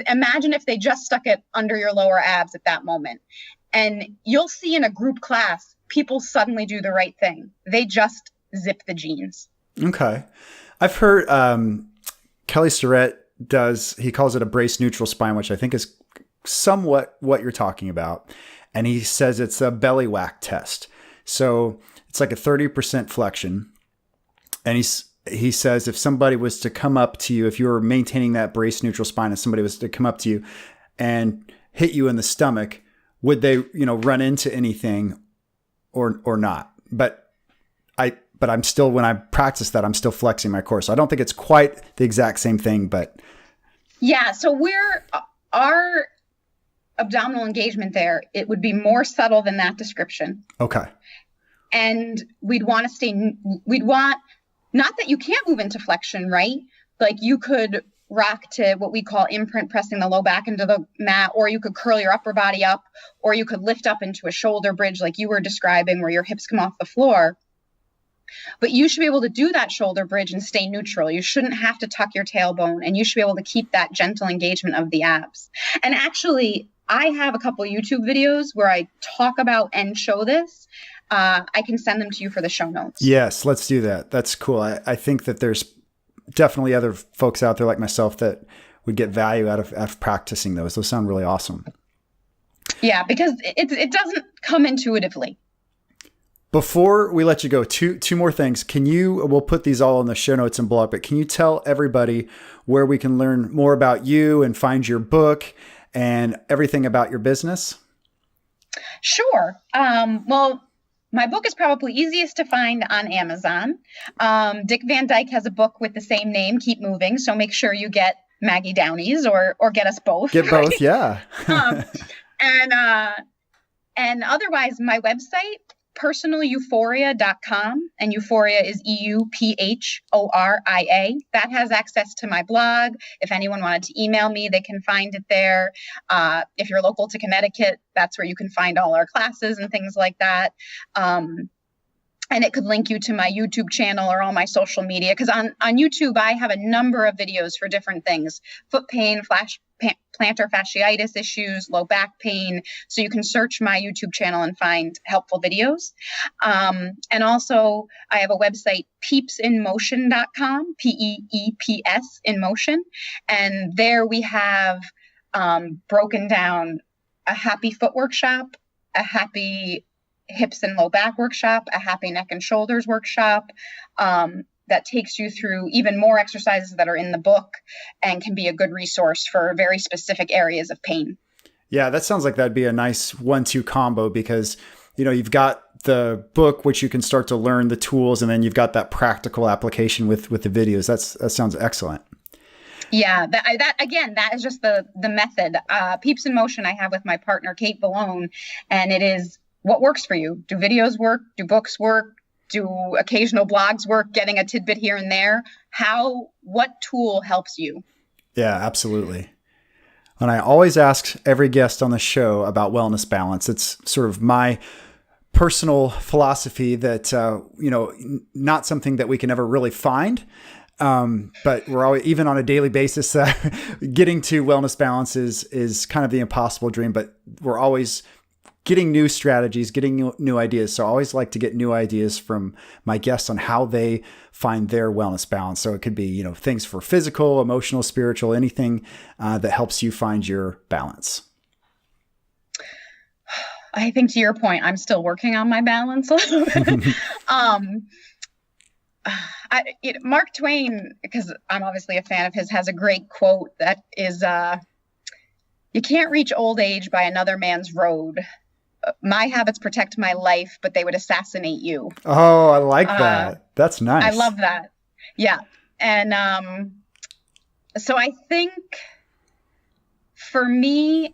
imagine if they just stuck it under your lower abs at that moment. And you'll see in a group class, people suddenly do the right thing. They just zip the jeans. Okay. I've heard Kelly Starrett he calls it a brace neutral spine, which I think is somewhat what you're talking about. And he says it's a belly whack test. So it's like a 30% flexion. And he says if somebody was to come up to you, if you were maintaining that brace neutral spine, and somebody was to come up to you and hit you in the stomach, would they, run into anything or not? But I'm still, when I practice that, I'm still flexing my core. So I don't think it's quite the exact same thing, but. Yeah. So our abdominal engagement there, it would be more subtle than that description. Okay. And we'd want, not that you can't move into flexion, right? Like you could rock to what we call imprint, pressing the low back into the mat, or you could curl your upper body up, or you could lift up into a shoulder bridge like you were describing where your hips come off the floor. But you should be able to do that shoulder bridge and stay neutral. You shouldn't have to tuck your tailbone, and you should be able to keep that gentle engagement of the abs. And actually, I have a couple of YouTube videos where I talk about and show this. I can send them to you for the show notes. Yes, let's do that. That's cool. I think that there's definitely other folks out there like myself that would get value out of practicing those. Those sound really awesome. Yeah, because it doesn't come intuitively. Before we let you go, two more things. We'll put these all in the show notes and blog, but can you tell everybody where we can learn more about you and find your book and everything about your business? Sure. Well, my book is probably easiest to find on Amazon. Dick Van Dyke has a book with the same name, Keep Moving. So make sure you get Maggie Downie's or get us both. Get right? both, yeah. And otherwise, my website, personaleuphoria.com, and euphoria is EUPHORIA. That has access to my blog. If anyone wanted to email me, they can find it there. If you're local to Connecticut, that's where you can find all our classes and things like that. And it could link you to my YouTube channel or all my social media. Because on YouTube, I have a number of videos for different things: foot pain, plantar fasciitis issues, low back pain. So you can search my YouTube channel and find helpful videos. And also, I have a website, peepsinmotion.com, PEEPS in motion. And there we have broken down a happy foot workshop, a happy hips and low back workshop, a happy neck and shoulders workshop, that takes you through even more exercises that are in the book and can be a good resource for very specific areas of pain. Yeah, that sounds like that'd be a nice 1-2 combo because, you've got the book, which you can start to learn the tools, and then you've got that practical application with the videos. That sounds excellent. Yeah, that is just the method. Peeps in Motion I have with my partner, Kate Ballone, and it is what works for you. Do videos work? Do books work? Do occasional blogs work? Getting a tidbit here and there? What tool helps you? Yeah, absolutely. And I always ask every guest on the show about wellness balance. It's sort of my personal philosophy that, not something that we can ever really find. But we're always, even on a daily basis, getting to wellness balance is kind of the impossible dream, but we're always getting new strategies, getting new ideas. So I always like to get new ideas from my guests on how they find their wellness balance. So it could be, things for physical, emotional, spiritual, anything that helps you find your balance. I think to your point, I'm still working on my balance a little bit. Mark Twain, because I'm obviously a fan of his, has a great quote that is, you can't reach old age by another man's road. My habits protect my life, but they would assassinate you. Oh, I like that. That's nice. I love that. Yeah. And so I think for me,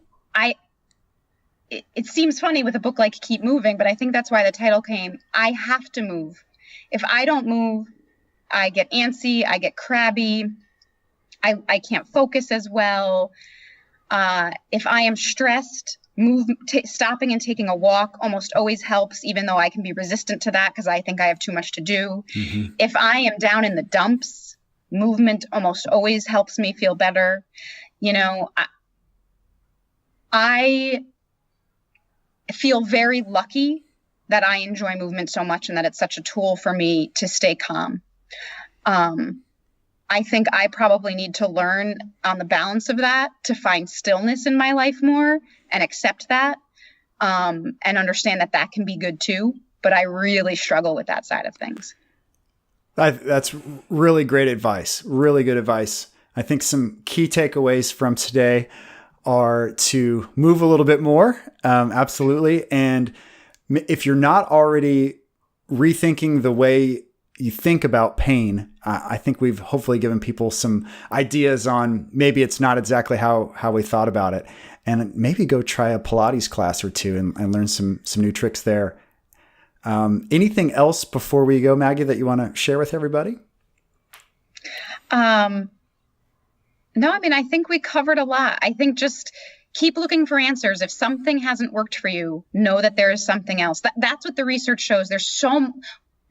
it seems funny with a book like Keep Moving, but I think that's why the title came. I have to move. If I don't move, I get antsy, I get crabby, I can't focus as well. If I am stressed, stopping and taking a walk almost always helps, even though I can be resistant to that because I think I have too much to do. Mm-hmm. If I am down in the dumps, movement almost always helps me feel better. I feel very lucky that I enjoy movement so much and that it's such a tool for me to stay calm. I think I probably need to learn on the balance of that to find stillness in my life more and accept that, and understand that can be good too. But I really struggle with that side of things. That's really great advice. Really good advice. I think some key takeaways from today are to move a little bit more. Absolutely. And if you're not already rethinking the way you think about pain, I think we've hopefully given people some ideas on maybe it's not exactly how we thought about it. And maybe go try a Pilates class or two and learn some new tricks there. Anything else before we go, Maggie, that you want to share with everybody? No, I think we covered a lot. I think just keep looking for answers. If something hasn't worked for you, know that there is something else. That's what the research shows.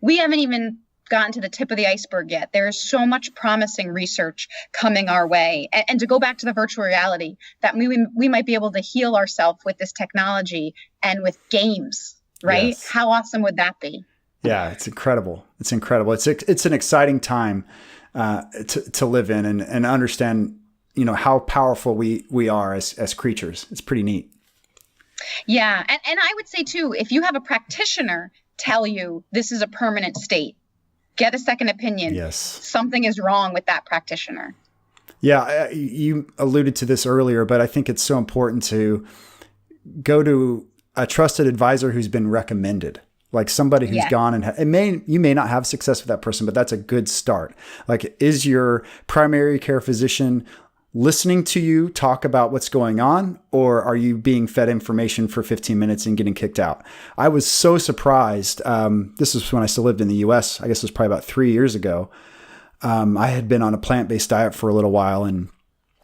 We haven't even gotten to the tip of the iceberg yet. There is so much promising research coming our way. And to go back to the virtual reality, that we might be able to heal ourselves with this technology and with games, right? Yes. How awesome would that be? Yeah, it's incredible. It's incredible. It's an exciting time to live in and understand, how powerful we are as creatures. It's pretty neat. Yeah. And I would say too, if you have a practitioner tell you this is a permanent state, get a second opinion. Yes. Something is wrong with that practitioner. Yeah. You alluded to this earlier, but I think it's so important to go to a trusted advisor who's been recommended. Like somebody who's gone and you may not have success with that person, but that's a good start. Like, is your primary care physician listening to you talk about what's going on, or are you being fed information for 15 minutes and getting kicked out? I was so surprised. This was when I still lived in the US. I guess it was probably about 3 years ago. I had been on a plant-based diet for a little while, and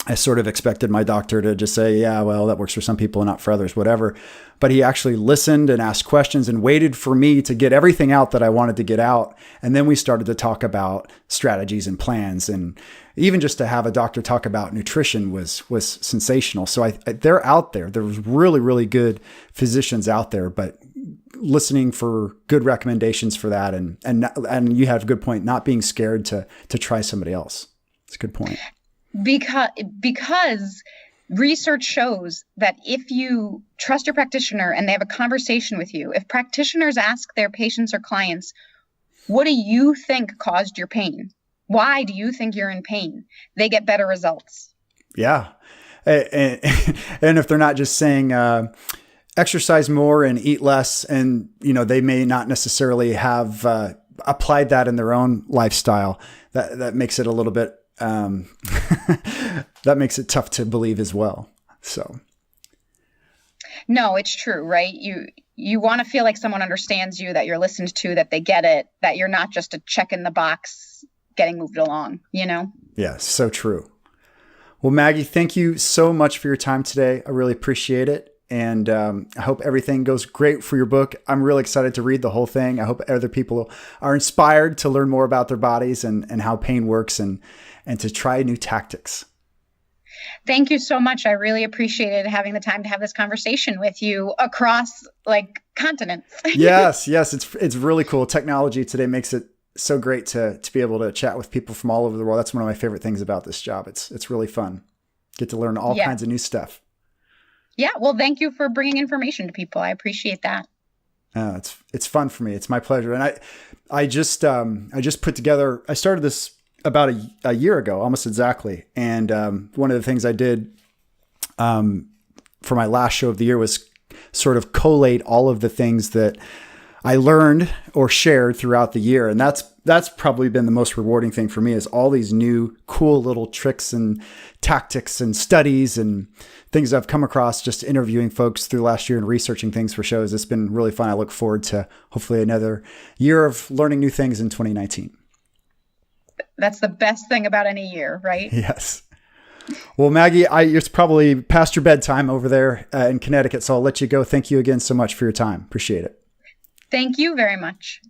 I sort of expected my doctor to just say, yeah, well, that works for some people and not for others, whatever. But he actually listened and asked questions and waited for me to get everything out that I wanted to get out. And then we started to talk about strategies and plans. And even just to have a doctor talk about nutrition was sensational. So they're out there. There was really, really good physicians out there, but listening for good recommendations for that. And you have a good point, not being scared to try somebody else. It's a good point. Because research shows that if you trust your practitioner and they have a conversation with you, if practitioners ask their patients or clients, what do you think caused your pain? Why do you think you're in pain? They get better results. Yeah. And if they're not just saying, exercise more and eat less, and, they may not necessarily have applied that in their own lifestyle, that makes it a little bit, that makes it tough to believe as well. So. No, it's true, right? You want to feel like someone understands you, that you're listened to, that they get it, that you're not just a check in the box getting moved along, Yeah, so true. Well, Maggie, thank you so much for your time today. I really appreciate it. And I hope everything goes great for your book. I'm really excited to read the whole thing. I hope other people are inspired to learn more about their bodies and how pain works, and to try new tactics. Thank you so much. I really appreciated having the time to have this conversation with you across continents. Yes. It's really cool. Technology today makes it so great to be able to chat with people from all over the world. That's one of my favorite things about this job. It's really fun. Get to learn all kinds of new stuff. Yeah. Well, thank you for bringing information to people. I appreciate that. It's fun for me. It's my pleasure. And I just put together, I started this about a year ago, almost exactly. And one of the things I did for my last show of the year was sort of collate all of the things that I learned or shared throughout the year. And that's probably been the most rewarding thing for me, is all these new cool little tricks and tactics and studies and things I've come across just interviewing folks through last year and researching things for shows. It's been really fun. I look forward to hopefully another year of learning new things in 2019. That's the best thing about any year, right? Yes. Well, Maggie, it's probably past your bedtime over there in Connecticut, so I'll let you go. Thank you again so much for your time. Appreciate it. Thank you very much.